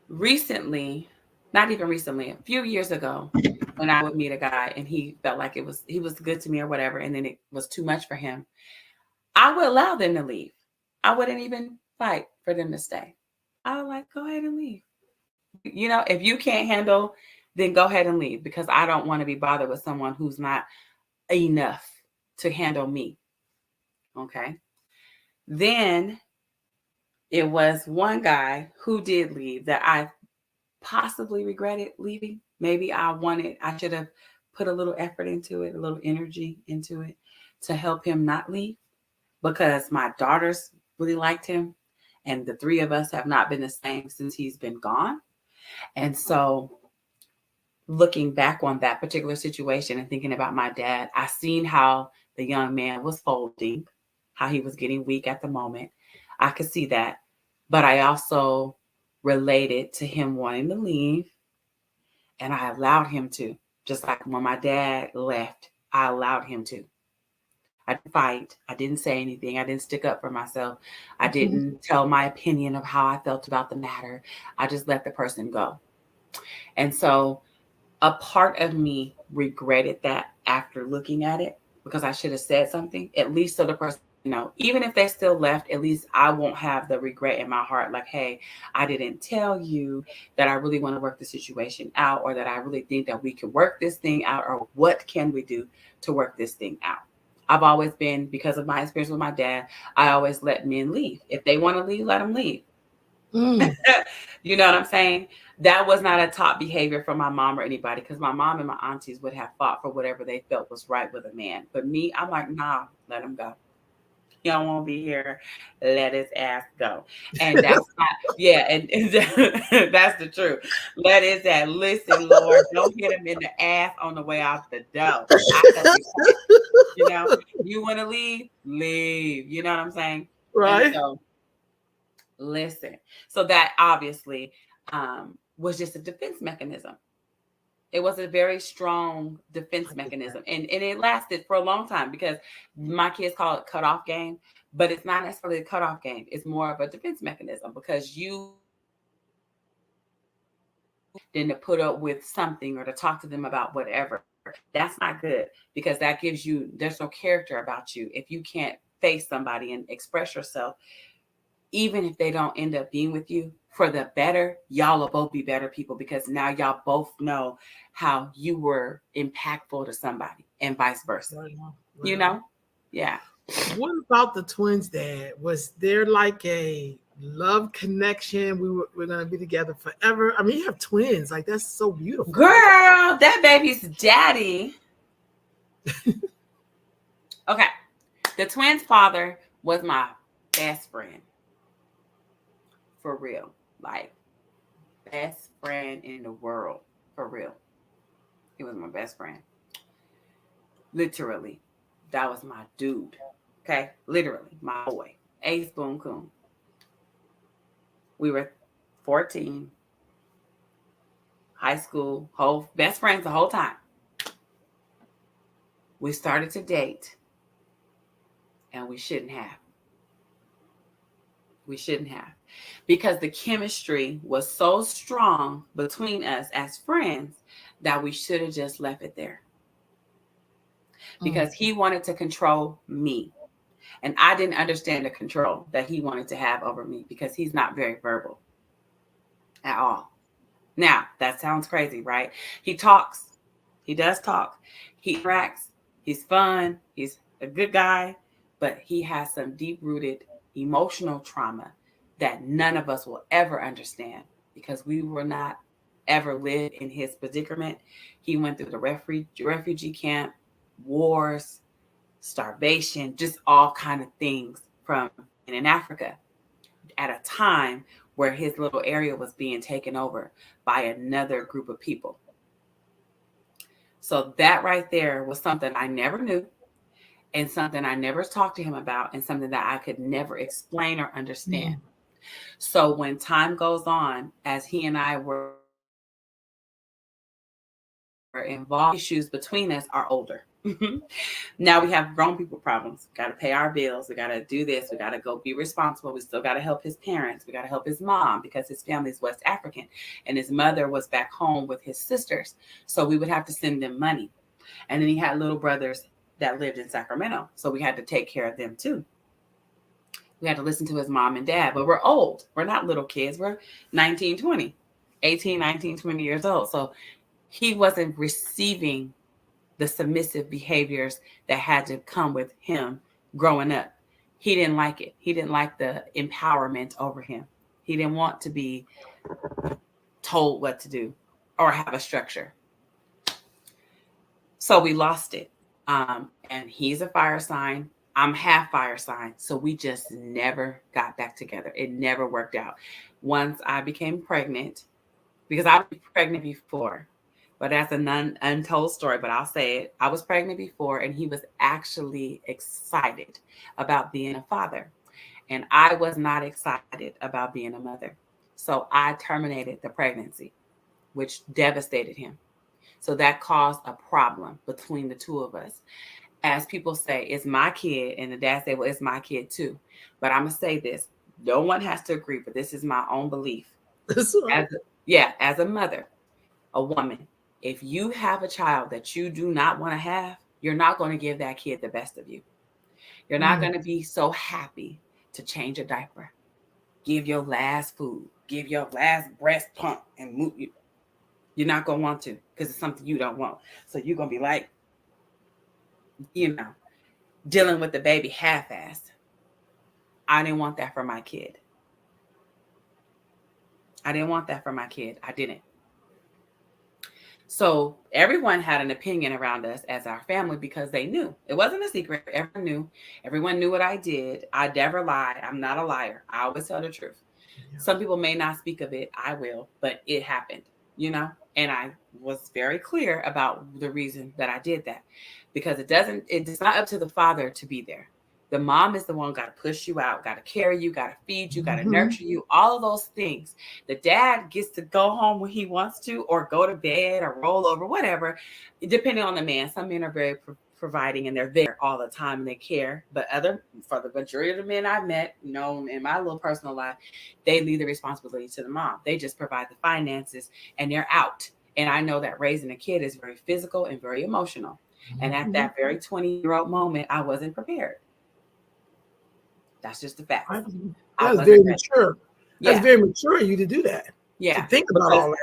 recently, not even recently, a few years ago, when I would meet a guy and he felt like he was good to me or whatever, and then it was too much for him, I would allow them to leave. I wouldn't even fight for them to stay. I would like go ahead and leave. You know, if you can't handle, then go ahead and leave because I don't want to be bothered with someone who's not enough to handle me. Okay. Then it was one guy who did leave that I possibly regretted leaving. Maybe I should have put a little effort into it, a little energy into it to help him not leave because my daughters really liked him. And the three of us have not been the same since he's been gone. And so, looking back on that particular situation and thinking about my dad, I seen how the young man was folding, how he was getting weak at the moment. I could see that. But I also related to him wanting to leave, and I allowed him to. Just like when my dad left, I allowed him to. I didn't fight. I didn't say anything. I didn't stick up for myself. I Mhm. didn't tell my opinion of how I felt about the matter. I just let the person go. And so a part of me regretted that after looking at it, because I should have said something, at least so the person, even if they still left, at least I won't have the regret in my heart like, hey, I didn't tell you that I really want to work the situation out, or that I really think that we can work this thing out, or what can we do to work this thing out. I've always been, because of my experience with my dad, I always let men leave. If they want to leave, let them leave. Mm. You know what I'm saying? That was not a top behavior from my mom or anybody, because my mom and my aunties would have fought for whatever they felt was right with a man. But me, I'm like, nah, let him go. He don't want to be here. Let his ass go. And that's not, yeah, and that's the truth. Let his ass, listen, Lord, don't hit him in the ass on the way out the door. I help you pack. You want to leave? Leave. You know what I'm saying? And Right. so, listen. So that obviously was just a defense mechanism. It was a very strong defense I get that. mechanism. And it lasted for a long time, because my kids call it cutoff game, but it's not necessarily a cutoff game. It's more of a defense mechanism, because you than to put up with something or to talk to them about whatever. That's not good, because that gives you, there's no character about you. If you can't face somebody and express yourself, even if they don't end up being with you for the better, y'all will both be better people, because now y'all both know how you were impactful to somebody and vice versa. Right on. You Right on. know? Yeah. What about the twins, Dad? Was there like a love connection? We're gonna be together forever. I mean, you have twins. Like that's so beautiful. Girl, that baby's daddy. Okay. The twins' father was my best friend. For real. Like, best friend in the world. For real. He was my best friend. Literally. That was my dude. Okay? Literally. My boy. Ace Boom Coon. We were 14, high school, whole best friends the whole time. We started to date, and we shouldn't have. We shouldn't have. Because the chemistry was so strong between us as friends that we should have just left it there. Mm. Because he wanted to control me. And I didn't understand the control that he wanted to have over me, because he's not very verbal at all. Now, that sounds crazy, right? He talks. He does talk. He interacts. He's fun. He's a good guy. But he has some deep rooted emotional trauma that none of us will ever understand, because we were not ever lived in his predicament. He went through the refugee camp, wars, starvation, just all kind of things from in Africa at a time where his little area was being taken over by another group of people. So that right there was something I never knew, and something I never talked to him about, and something that I could never explain or understand. Mm. So when time goes on, as he and I were involved, issues between us are older. Now we have grown people problems. We got to pay our bills. We got to do this. We got to go be responsible. We still got to help his parents. We got to help his mom, because his family is West African and his mother was back home with his sisters. So we would have to send them money. And then he had little brothers that lived in Sacramento. So we had to take care of them too. We had to listen to his mom and dad, but we're old. We're not little kids. We're 19, 20, 18, 19, 20 years old. So he wasn't receiving the submissive behaviors that had to come with him growing up. He didn't like it. He didn't like the empowerment over him. He didn't want to be told what to do or have a structure. So we lost it. And he's a fire sign. I'm half fire sign. So we just never got back together. It never worked out. Once I became pregnant, because I was pregnant before, but that's an untold story, but I'll say it. I was pregnant before, and he was actually excited about being a father. And I was not excited about being a mother. So I terminated the pregnancy, which devastated him. So that caused a problem between the two of us. As people say, it's my kid, and the dad said, well, it's my kid too. But I'm gonna say this: no one has to agree, but this is my own belief. That's right. As a mother, a woman, if you have a child that you do not want to have, you're not going to give that kid the best of you. You're not Mm. going to be so happy to change a diaper, give your last food, give your last breast pump, and move you. You're not going to want to, because it's something you don't want. So you're going to be like, dealing with the baby half-assed. I didn't want that for my kid. I didn't want that for my kid. I didn't. So everyone had an opinion around us as our family because they knew. It wasn't a secret. Everyone knew. Everyone knew what I did. I never lied. I'm not a liar. I always tell the truth. Yeah. Some people may not speak of it. I will, but it happened, and I was very clear about the reason that I did that, because it's not up to the father to be there. The mom is the one got to push you out, got to carry you, got to feed you, got to Mhm. nurture you, all of those things. The dad gets to go home when he wants to, or go to bed or roll over, whatever, depending on the man. Some men are very providing, and they're there all the time and they care. But for the majority of the men I've met, known in my little personal life, they leave the responsibility to the mom. They just provide the finances and they're out. And I know that raising a kid is very physical and very emotional. And at Mhm. that very 20-year-old moment, I wasn't prepared. That's just the facts. I That's wasn't very ready. mature. That's Yeah. very mature of you to do that. To Yeah. think about all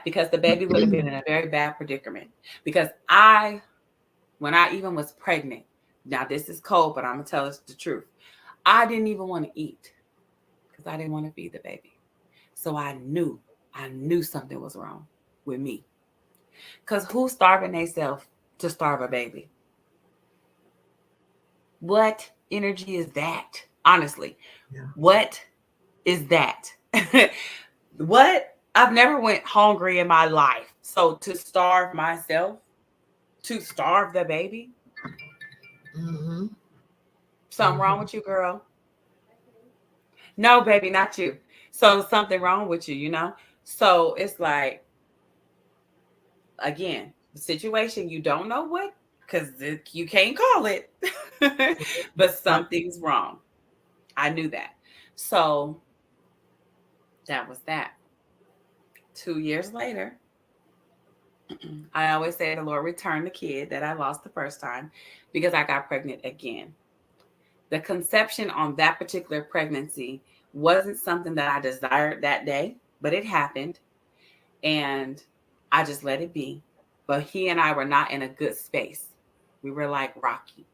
Because the baby would have been in a very bad predicament. Because when I even was pregnant, now this is cold, but I'm going to tell us the truth. I didn't even want to eat because I didn't want to feed the baby. So I knew something was wrong with me. Because who's starving themselves to starve a baby? What energy is that? Honestly, that. what is that? What? I've never went hungry in my life. So to starve myself, to starve the baby, Yeah. Hmm. something wrong with you, girl? No, baby, not you. So something wrong with you. So it's like, again, the situation, you don't know what, because you can't call it, but Right. something's wrong. I knew that. So that was that. 2 years later, I always say the Lord returned the kid that I lost the first time because I got pregnant again. The conception on that particular pregnancy wasn't something that I desired that day, but it happened and I just let it be. But he and I were not in a good space. We were like rocky.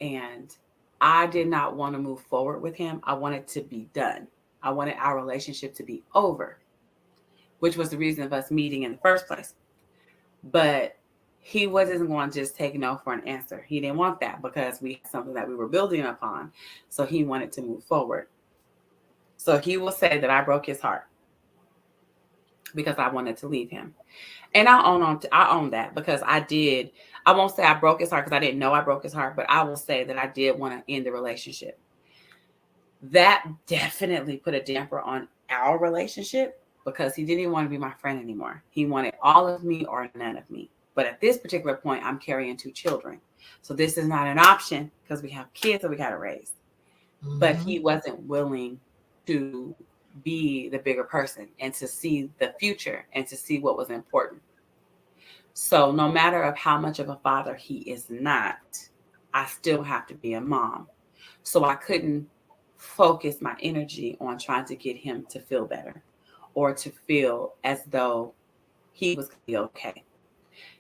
And I did not want to move forward with him. I wanted to be done. I wanted our relationship to be over, which was the reason of us meeting in the first place. But he wasn't going to just take no for an answer. He didn't want that because we had something that we were building upon. So he wanted to move forward. So he will say that I broke his heart because I wanted to leave him. And I own that because I did. I won't say I broke his heart because I didn't know I broke his heart, but I will say that I did want to end the relationship. That definitely put a damper on our relationship because he didn't even want to be my friend anymore. He wanted all of me or none of me. But at this particular point, I'm carrying 2 children. So this is not an option because we have kids that we got to raise. But Hmm. he wasn't willing to be the bigger person and to see the future and to see what was important. So no matter of how much of a father he is not, I still have to be a mom. So I couldn't focus my energy on trying to get him to feel better or to feel as though he was going to be okay.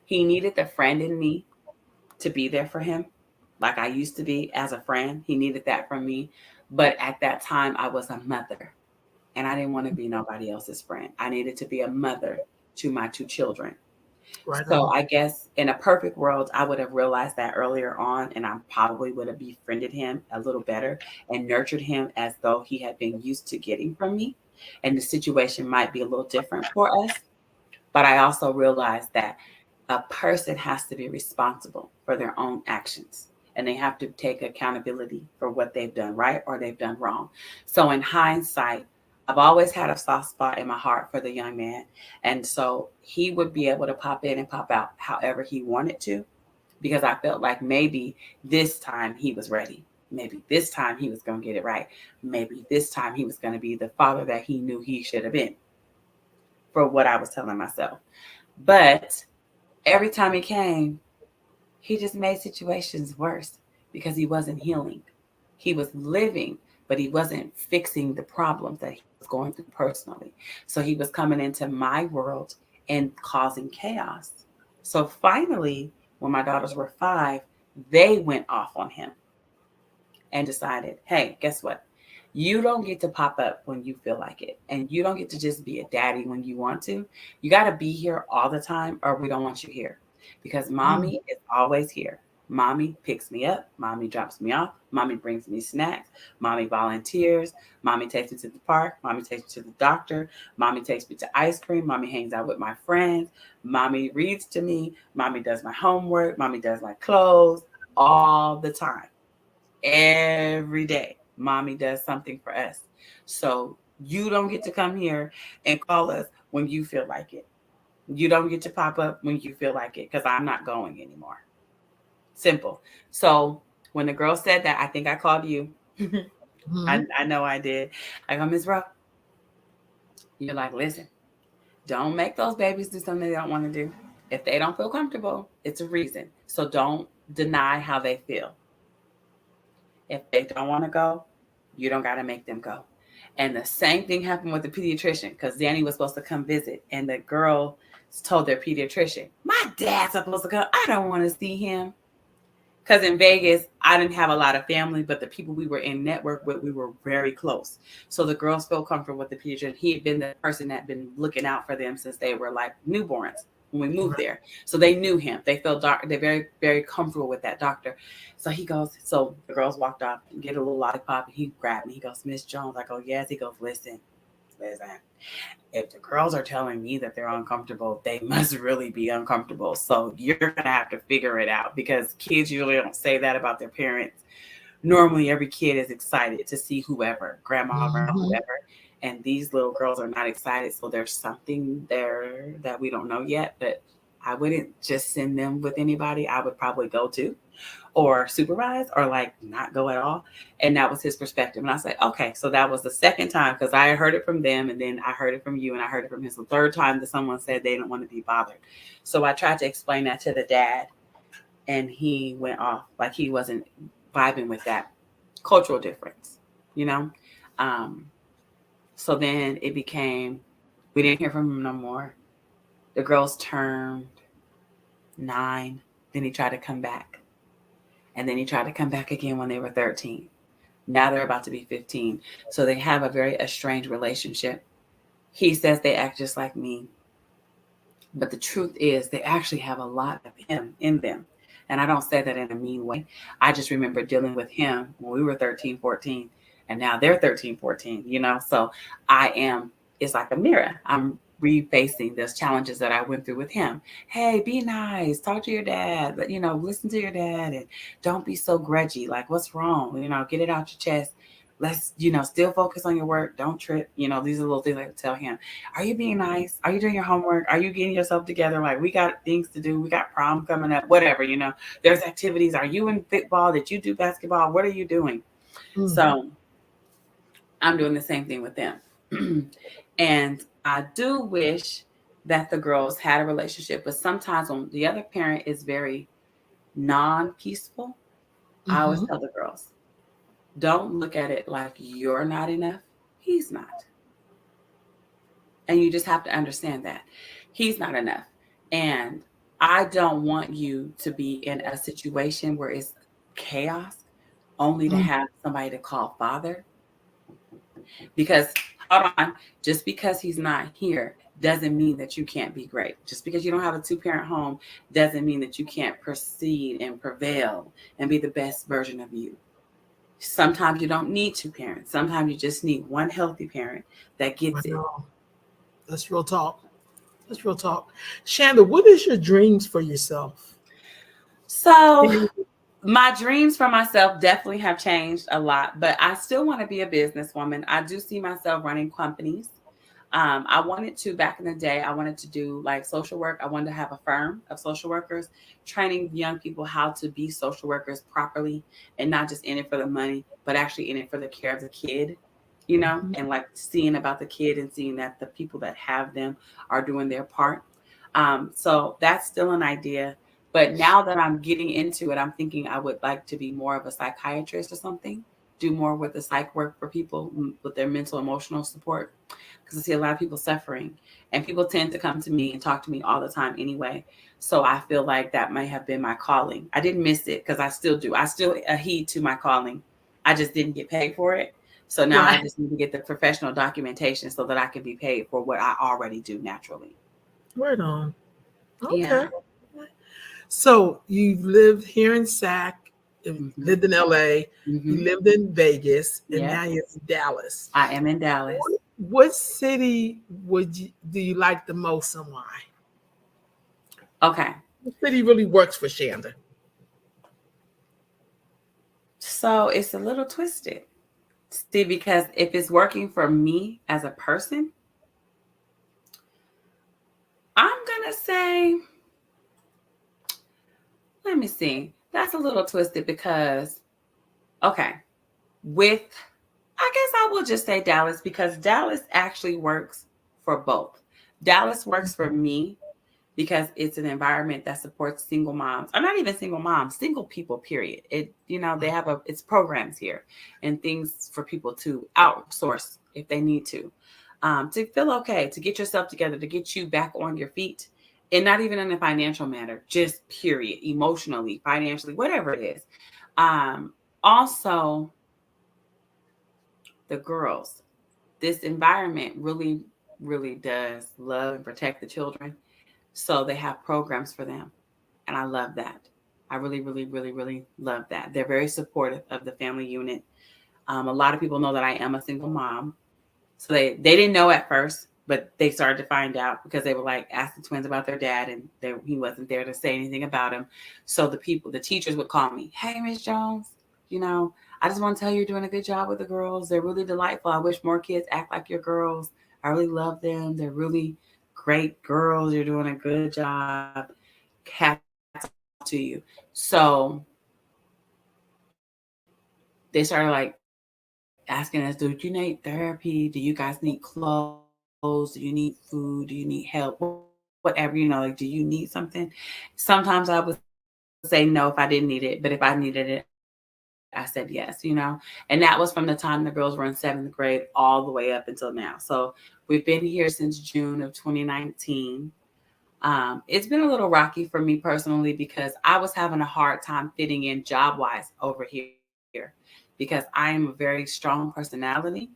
He needed the friend in me to be there for him, like I used to be as a friend. He needed that from me. But at that time, I was a mother and I didn't want to be nobody else's friend. I needed to be a mother to my 2 children. Right So on. I guess in a perfect world, I would have realized that earlier on, and I probably would have befriended him a little better and nurtured him as though he had been used to getting from me. And the situation might be a little different for us. But I also realized that a person has to be responsible for their own actions and they have to take accountability for what they've done right or they've done wrong. So in hindsight, I've always had a soft spot in my heart for the young man. And so he would be able to pop in and pop out however he wanted to, because I felt like maybe this time he was ready. Maybe this time he was going to get it right. Maybe this time he was going to be the father that he knew he should have been, for what I was telling myself. But every time he came, he just made situations worse because he wasn't healing. He was living, but he wasn't fixing the problems that he was going through personally. So he was coming into my world and causing chaos. So finally, when my daughters were 5, they went off on him and decided, hey, guess what? You don't get to pop up when you feel like it. And you don't get to just be a daddy when you want to. You got to be here all the time, or we don't want you here. Because mommy is always here. Mommy picks me up. Mommy drops me off. Mommy brings me snacks. Mommy volunteers. Mommy takes me to the park. Mommy takes me to the doctor. Mommy takes me to ice cream. Mommy hangs out with my friends. Mommy reads to me. Mommy does my homework. Mommy does my clothes all the time. Every day, mommy does something for us. So you don't get to come here and call us when you feel like it. You don't get to pop up when you feel like it, because I'm not going anymore. Simple. So when the girl said that, I think I called you. I know I did. I go, Ms. Ro, you're like, listen, don't make those babies do something they don't want to do. If they don't feel comfortable, it's a reason. So don't deny how they feel. If they don't want to go, you don't got to make them go. And the same thing happened with the pediatrician, because Danny was supposed to come visit, and the girl told their pediatrician, my dad's supposed to come. I don't want to see him. Because in Vegas, I didn't have a lot of family, but the people we were in network with, we were very close. So the girls felt comfortable with the pediatrician. He had been the person that had been looking out for them since they were like newborns when we moved there. So they knew him. They felt they're very, very comfortable with that doctor. So he goes, so the girls walked off and get a little lollipop, and he grabbed me. He goes, Miss Jones. I go, yes. He goes, listen. If the girls are telling me that they're uncomfortable, they must really be uncomfortable. So you're going to have to figure it out, because kids usually don't say that about their parents. Normally, every kid is excited to see whoever, grandma, grandma, whoever. And these little girls are not excited. So there's something there that we don't know yet. But I wouldn't just send them with anybody. I would probably go to or supervise, or like not go at all. And that was his perspective. And I said, okay, so that was the second time, because I heard it from them, and then I heard it from you, and I heard it from his. The third time that someone said they didn't want to be bothered. So I tried to explain that to the dad, and he went off like he wasn't vibing with that cultural difference, you know? So then it became, we didn't hear from him no more. The girls turned 9. Then he tried to come back. And then he tried to come back again when they were 13. Now they're about to be 15. So they have a very estranged relationship. He says they act just like me. But the truth is, they actually have a lot of him in them. And I don't say that in a mean way. I just remember dealing with him when we were 13, 14. And now they're 13, 14, you know? So it's like a mirror. I'm refacing those challenges that I went through with him. Hey, be nice, talk to your dad, but listen to your dad, and don't be so grudgy. Like, what's wrong? Get it out your chest. Let's, still focus on your work. Don't trip. These are little things I could tell him. Are you being nice? Are you doing your homework? Are you getting yourself together? Like, we got things to do. We got prom coming up, whatever, there's activities. Are you in football? Did you do basketball? What are you doing? So I'm doing the same thing with them. And I do wish that the girls had a relationship, but sometimes when the other parent is very non-peaceful, I always tell the girls, don't look at it like you're not enough. He's not. And you just have to understand that he's not enough. And I don't want you to be in a situation where it's chaos only to have somebody to call father. Because, hold on, just because he's not here doesn't mean that you can't be great. Just because you don't have a 2-parent home doesn't mean that you can't proceed and prevail and be the best version of you. Sometimes you don't need 2 parents. Sometimes you just need one healthy parent that gets it. That's real talk. That's real talk. Shanda, what is your dreams for yourself? So My dreams for myself definitely have changed a lot, but I still want to be a businesswoman. I do see myself running companies. I wanted to, back in the day, I wanted to do like social work. I wanted to have a firm of social workers, training young people how to be social workers properly and not just in it for the money, but actually in it for the care of the kid, Mhm. and like seeing about the kid and seeing that the people that have them are doing their part. So that's still an idea. But now that I'm getting into it, I'm thinking I would like to be more of a psychiatrist or something, do more with the psych work for people with their mental emotional support. Because I see a lot of people suffering, and people tend to come to me and talk to me all the time anyway. So I feel like that may have been my calling. I didn't miss it because I still do. I still heed to my calling. I just didn't get paid for it. So now I Right. just need to get the professional documentation so that I can be paid for what I already do naturally. Right on. Okay. Yeah. So you've lived here in Sac, you Hmm. lived in LA, you Hmm. lived in Vegas, and Yep. now you're in Dallas. I am in Dallas. What city do you like the most and why? Okay. What city really works for Shanda? So it's a little twisted. See, because if it's working for me as a person, I'm going to say, let me see. That's a little twisted because, okay, with, I guess I will just say Dallas because Dallas actually works for both. Dallas works for me because it's an environment that supports single moms, or not even single moms, single people, period. They have it's programs here and things for people to outsource if they need to feel okay, to get yourself together, to get you back on your feet. And not even in a financial manner, just period, emotionally, financially, whatever it is. Also, the girls, this environment really, really does love and protect the children. So they have programs for them. And I love that. I really, really, really, really love that. They're very supportive of the family unit. A lot of people know that I am a single mom. So they didn't know at first, but they started to find out because they were like asking twins about their dad, and he wasn't there to say anything about him. So the teachers would call me, "Hey, Miss Jones, you know, I just want to tell you you're doing a good job with the girls. They're really delightful. I wish more kids act like your girls. I really love them. They're really great girls. You're doing a good job. Hats off to you." So they started like asking us, "Do you need therapy? Do you guys need clothes? Do you need food? Do you need help? Whatever, like, do you need something?" Sometimes I would say no if I didn't need it, but if I needed it, I said yes, And that was from the time the girls were in 7th grade all the way up until now. So we've been here since June of 2019. It's been a little rocky for me personally because I was having a hard time fitting in job wise over here because I am a very strong personality,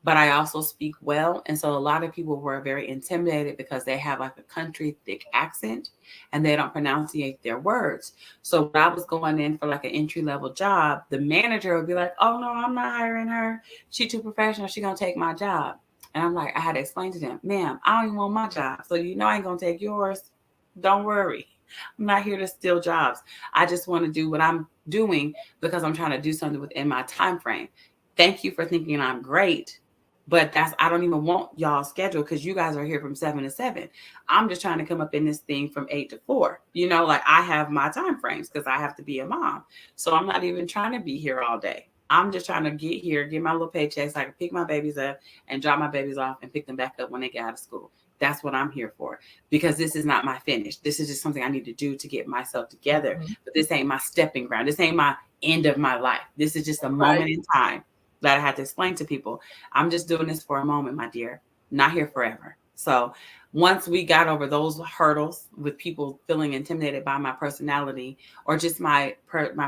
but I also speak well. And so a lot of people were very intimidated because they have like a country thick accent and they don't pronunciate their words. So when I was going in for like an entry level job, the manager would be like, "Oh no, I'm not hiring her. She too professional. She gonna take my job." And I'm like, I had to explain to them, "Ma'am, I don't even want my job. So you know I ain't gonna take yours. Don't worry. I'm not here to steal jobs. I just want to do what I'm doing because I'm trying to do something within my time frame. Thank you for thinking I'm great, but I don't even want y'all schedule because you guys are here from 7 to 7. I'm just trying to come up in this thing from 8 to 4. Like I have my time frames because I have to be a mom. So I'm not even trying to be here all day. I'm just trying to get here, get my little paycheck so I can pick my babies up and drop my babies off and pick them back up when they get out of school. That's what I'm here for because this is not my finish. This is just something I need to do to get myself together. Mhm. But this ain't my stepping ground. This ain't my end of my life. This is just a moment Right. in time that I had to explain to people. I'm just doing this for a moment, my dear. Not here forever. So once we got over those hurdles with people feeling intimidated by my personality or just my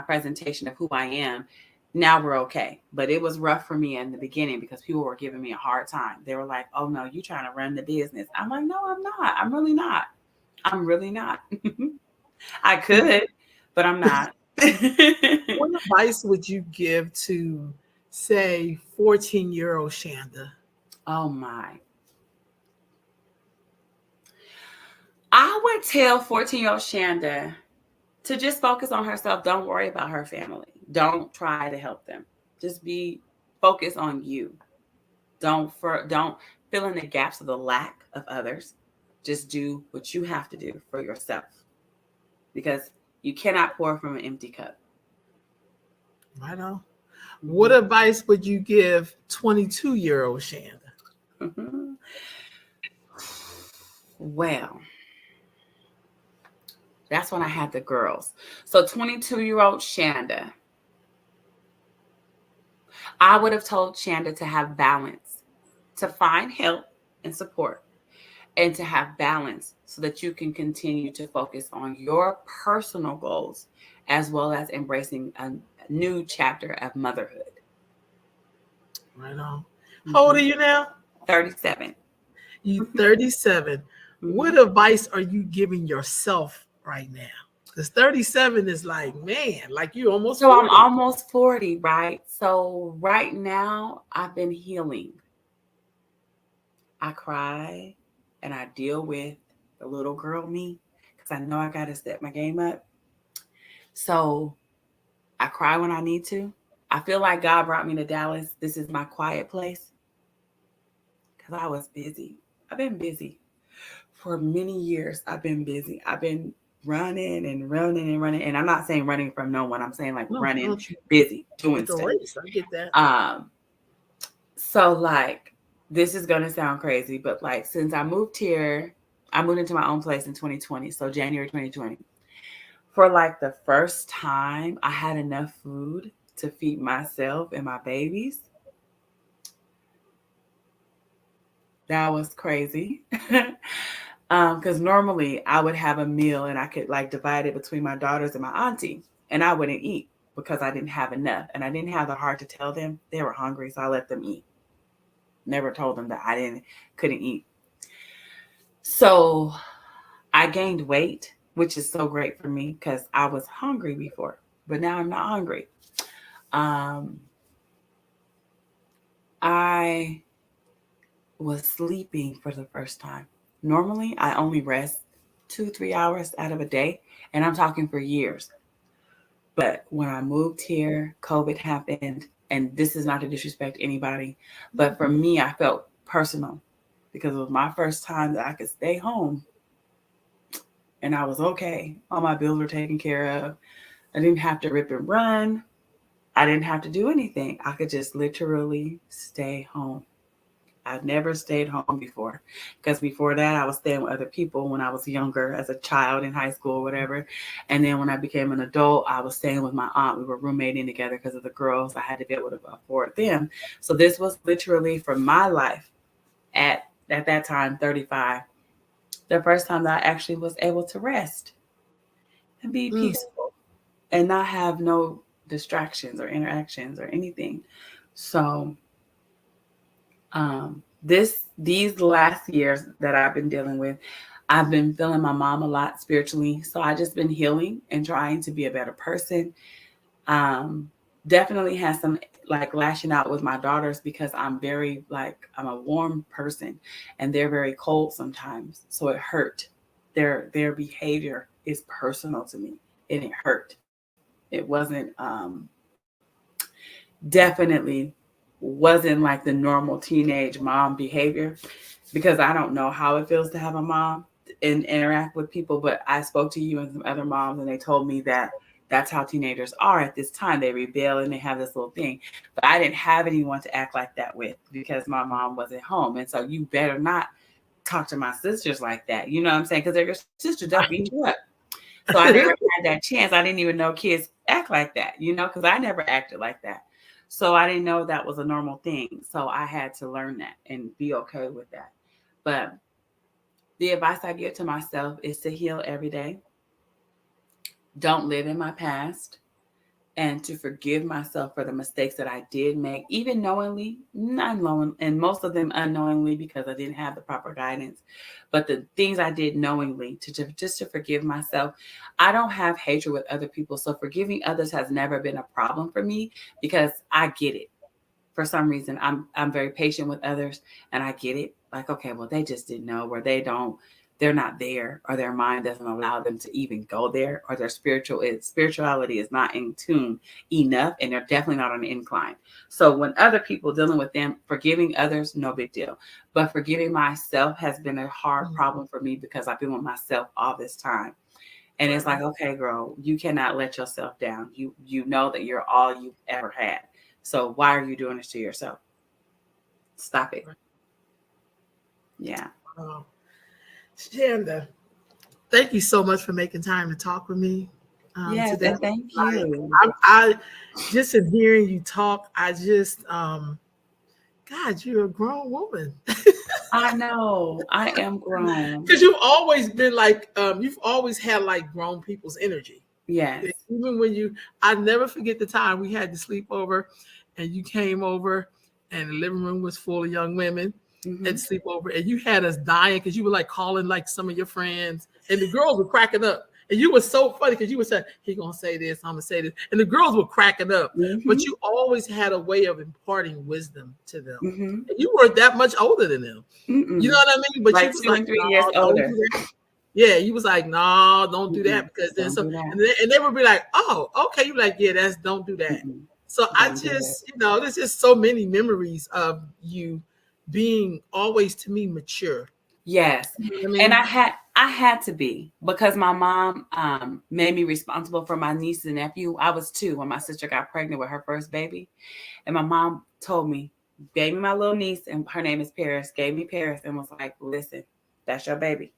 presentation of who I am, now we're okay. But it was rough for me in the beginning because people were giving me a hard time. They were like, "Oh no, you trying to run the business." I'm like, "No, I'm not. I'm really not. I'm really not." I could, but I'm not. What advice would you give to, say, 14-year-old Shanda? Oh my. I would tell 14-year-old Shanda to just focus on herself. Don't worry about her family. Don't try to help them. Just be focused on you. Don't fill in the gaps of the lack of others. Just do what you have to do for yourself, because you cannot pour from an empty cup. Right on. What advice would you give 22-year-old Shanda? Well, that's when I had the girls. So 22-year-old Shanda, I would have told Shanda to have balance, to find help and support, and to have balance so that you can continue to focus on your personal goals as well as embracing a new chapter of motherhood. Right on. How old are you now? 37. You 37. What advice are you giving yourself right now? Because 37 is like, man, like you almost So 40. I'm almost 40, right? So right now I've been healing. I cry and I deal with the little girl me because I know I got to step my game up. So I cry when I need to. I feel like God brought me to Dallas. This is my quiet place because I was busy. I've been busy for many years. I've been busy. I've been running and running and running. And I'm not saying running from no one. I'm saying like No, running, no, busy, doing like a stuff. race. I get that. So like, this is gonna sound crazy, but like since I moved here, I moved into my own place in 2020, so January 2020. For like the first time, I had enough food to feed myself and my babies. That was crazy. Because normally I would have a meal and I could like divide it between my daughters and my auntie, and I wouldn't eat because I didn't have enough, and I didn't have the heart to tell them they were hungry, so I let them eat. Never told them that couldn't eat. So I gained weight, which is so great for me because I was hungry before, but now I'm not hungry. Um, I was sleeping for the first time. Normally, I only rest 2, 3 hours out of a day, and I'm talking for years. But when I moved here, COVID happened, and this is not to disrespect anybody, but for me, I felt personal because it was my first time that I could stay home and I was okay. All my bills were taken care of. I didn't have to rip and run. I didn't have to do anything. I could just literally stay home. I've never stayed home before because before that, I was staying with other people when I was younger, as a child in high school or whatever. And then when I became an adult, I was staying with my aunt. We were roommating together because of the girls. I had to be able to afford them. So this was literally for my life at that time, 35, the first time that I actually was able to rest and be peaceful and not have no distractions or interactions or anything. So these last years that I've been dealing with, I've been feeling my mom a lot spiritually. So I just been healing and trying to be a better person. Um, Definitely has some like lashing out with my daughters because I'm a warm person and they're very cold sometimes. So it hurt. Their behavior is personal to me and it hurt. It wasn't definitely wasn't like the normal teenage mom behavior because I don't know how it feels to have a mom and interact with people. But I spoke to you and some other moms, and they told me that that's how teenagers are at this time. They rebel and they have this little thing. But I didn't have anyone to act like that with because my mom wasn't home. And so you better not talk to my sisters like that. You know what I'm saying? Because they're your sisters, they'll beat you up. So I never had that chance. I didn't even know kids act like that, because I never acted like that. So I didn't know that was a normal thing. So I had to learn that and be okay with that. But the advice I give to myself is to heal every day. Don't live in my past and to forgive myself for the mistakes that I did make, even knowingly, not knowing, and most of them unknowingly because I didn't have the proper guidance. But the things I did knowingly, just to forgive myself. I don't have hatred with other people, so forgiving others has never been a problem for me because I get it. For some reason, I'm very patient with others, and I get it. Like, okay, well, they just didn't know, or they they're not there, or their mind doesn't allow them to even go there, or their spirituality is not in tune enough, and they're definitely not on the incline. So when other people dealing with them, forgiving others, no big deal. But forgiving myself has been a hard problem for me because I've been with myself all this time. And it's like, okay, girl, you cannot let yourself down. You know that you're all you've ever had. So why are you doing this to yourself? Stop it. Yeah. Shanda, thank you so much for making time to talk with me Yes, today. and thank you. I just in hearing you talk, I just God, you're a grown woman. I know. I am grown. Because you've always been like, you've always had like grown people's energy. Yes. Even when I never forget the time we had to sleep over and you came over and the living room was full of young women and sleep over, and you had us dying because you were like calling like some of your friends and the girls were cracking up. And you were so funny because you would say, he gonna say this, I'm gonna say this. And the girls were cracking up. But you always had a way of imparting wisdom to them. And you weren't that much older than them. You know what I mean? But like you was 2 like, and 3 years older. Yeah, you was like, no, don't do that because then so and they would be like, oh, okay. You're like, yeah, don't do that. So I just, there's just so many memories of you being always to me mature. Yes. You know what I mean? And I had to be, because my mom made me responsible for my niece and nephew. I was 2 when my sister got pregnant with her first baby. And my mom told me, gave me my little niece, and her name is Paris, gave me Paris and was like, listen, that's your baby.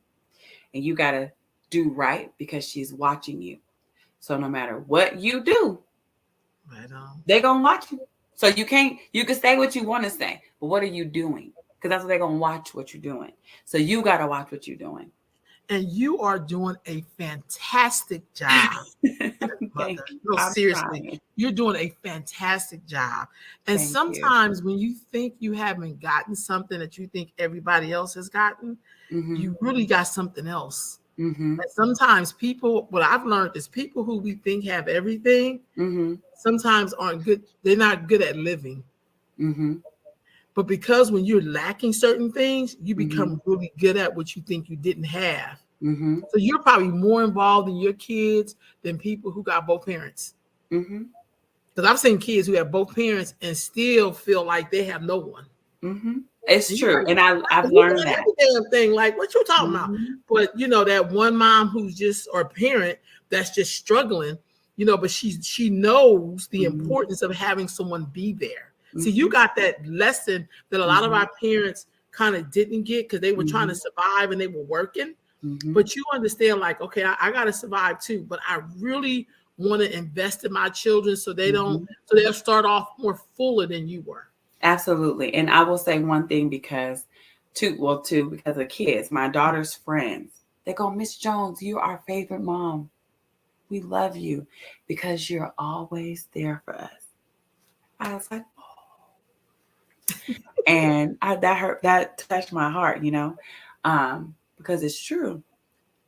And you got to do right because she's watching you. So no matter what you do, they're going to watch you. So you can say what you want to say, but what are you doing? Because that's what they're going to watch, what you're doing. So you got to watch what you're doing. And you are doing a fantastic job. Mother. No, seriously, trying. You're doing a fantastic job. And sometimes when you think you haven't gotten something that you think everybody else has gotten, you really got something else. And sometimes people, what I've learned is people who we think have everything sometimes aren't good. They're not good at living. But because when you're lacking certain things, you become really good at what you think you didn't have. So you're probably more involved in your kids than people who got both parents. Because I've seen kids who have both parents and still feel like they have no one. It's true. And I've learned that. Damn thing, like what you talking about? But that one mom who's just, or parent that's just struggling, but she knows the importance of having someone be there. See, you got that lesson that a lot of our parents kind of didn't get because they were trying to survive and they were working. But you understand, like, okay, I got to survive too, but I really want to invest in my children so they don't, so they'll start off more fuller than you were. Absolutely. And I will say one thing because because of kids, my daughter's friends, they go, Miss Jones, you're our favorite mom. We love you because you're always there for us. I was like, oh. And that touched my heart, because it's true.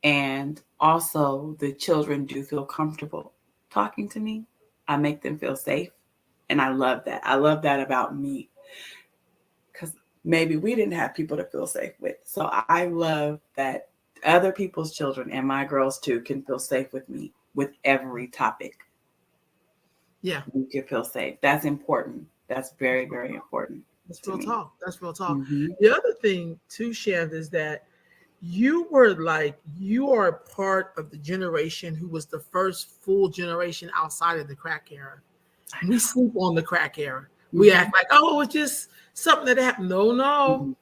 And also the children do feel comfortable talking to me. I make them feel safe. And I love that. I love that about me. Because maybe we didn't have people to feel safe with. So I love that other people's children, and my girls too, can feel safe with me with every topic. Yeah. You can feel safe. That's important. That's very, very important. That's real talk. That's real talk. The other thing too, Shanda, is that you are part of the generation who was the first full generation outside of the crack era. We sleep on the crack era. We act like, oh, it's just something that happened. No.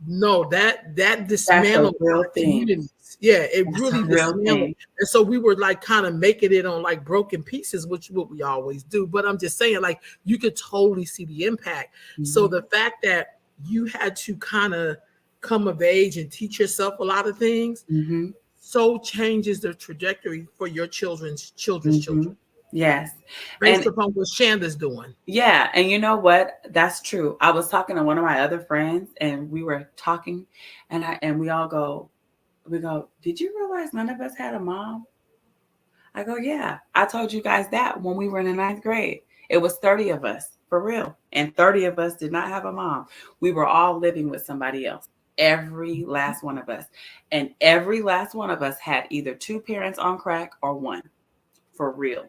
That dismantled real thing. Yeah, it really dismantled. And so we were like kind of making it on like broken pieces, which is what we always do. But I'm just saying, like, you could totally see the impact. So the fact that you had to kind of come of age and teach yourself a lot of things, so changes the trajectory for your children's children. Yes. Based upon what Shanda's doing. Yeah. And you know what? That's true. I was talking to one of my other friends and we were talking and we go, did you realize none of us had a mom? I go, yeah. I told you guys that when we were in the 9th grade. It was 30 of us, for real. And 30 of us did not have a mom. We were all living with somebody else. Every last one of us. And every last one of us had either two parents on crack or one. For real.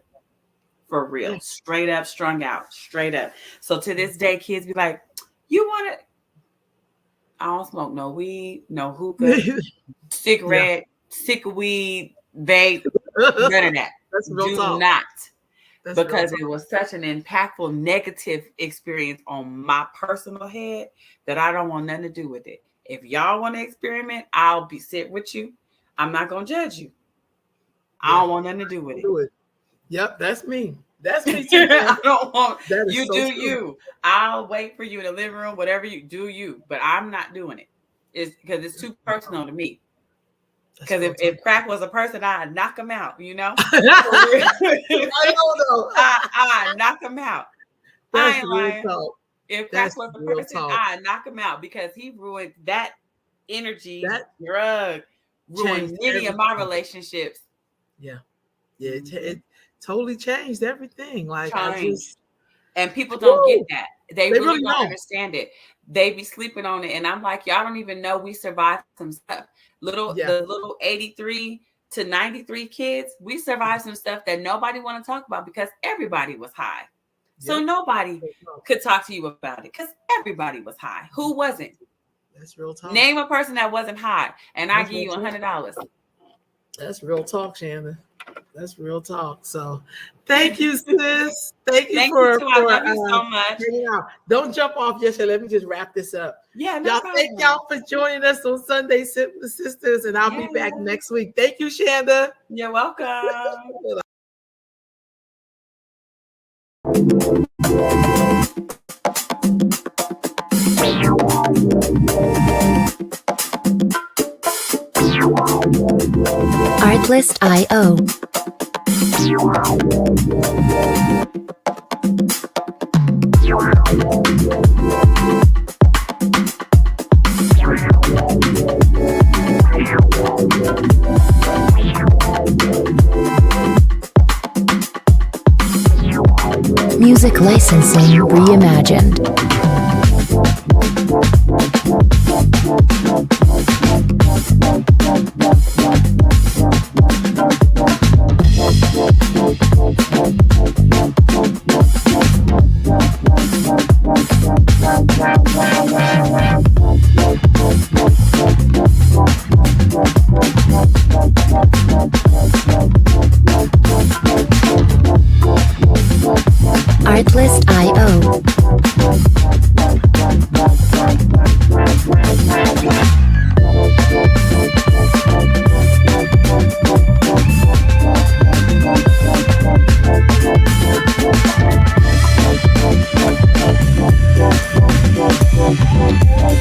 For real. Straight up, strung out. Straight up. So to this day, kids be like, you want to... I don't smoke no weed, no hookah, cigarette, sick of weed, vape, none of that. That's real Do talk. not. That's Because real it was such an impactful negative experience on my personal head that I don't want nothing to do with it. If y'all want to experiment, I'll be sit with you. I'm not going to judge you. I don't want nothing to do with it. Do it. Yep, that's me. That's me too. I don't want That is you so do true. you. I'll wait for you in the living room, whatever you do, you. But I'm not doing it. It's because it's too personal to me. Because if crack was a person, I'd knock him out. You know, I know. I knock him out. That's I ain't real lying. talk. If crack That's was a real person, talk. I'd knock him out because he ruined that energy. That drug ruined changed many of my everything. relationships. Yeah, it totally changed everything. Like And people don't Woo! get that. They really don't understand it. They be sleeping on it. And I'm like, y'all don't even know we survived some stuff. The little 83 to 93 kids, we survived some stuff that nobody want to talk about because everybody was high. So nobody could talk to you about it because everybody was high. Who wasn't? That's real talk. Name a person that wasn't high, and I give you $100. That's real talk, Shanda. That's real talk. So thank you, sis. Thank you for I love you so much. Don't jump off yet. Let me just wrap this up. Yeah, y'all, thank y'all for joining us on Sunday Sit with the Sisters, and I'll be back next week. Thank you, Shanda. You're welcome. Artlist.io. Music licensing reimagined.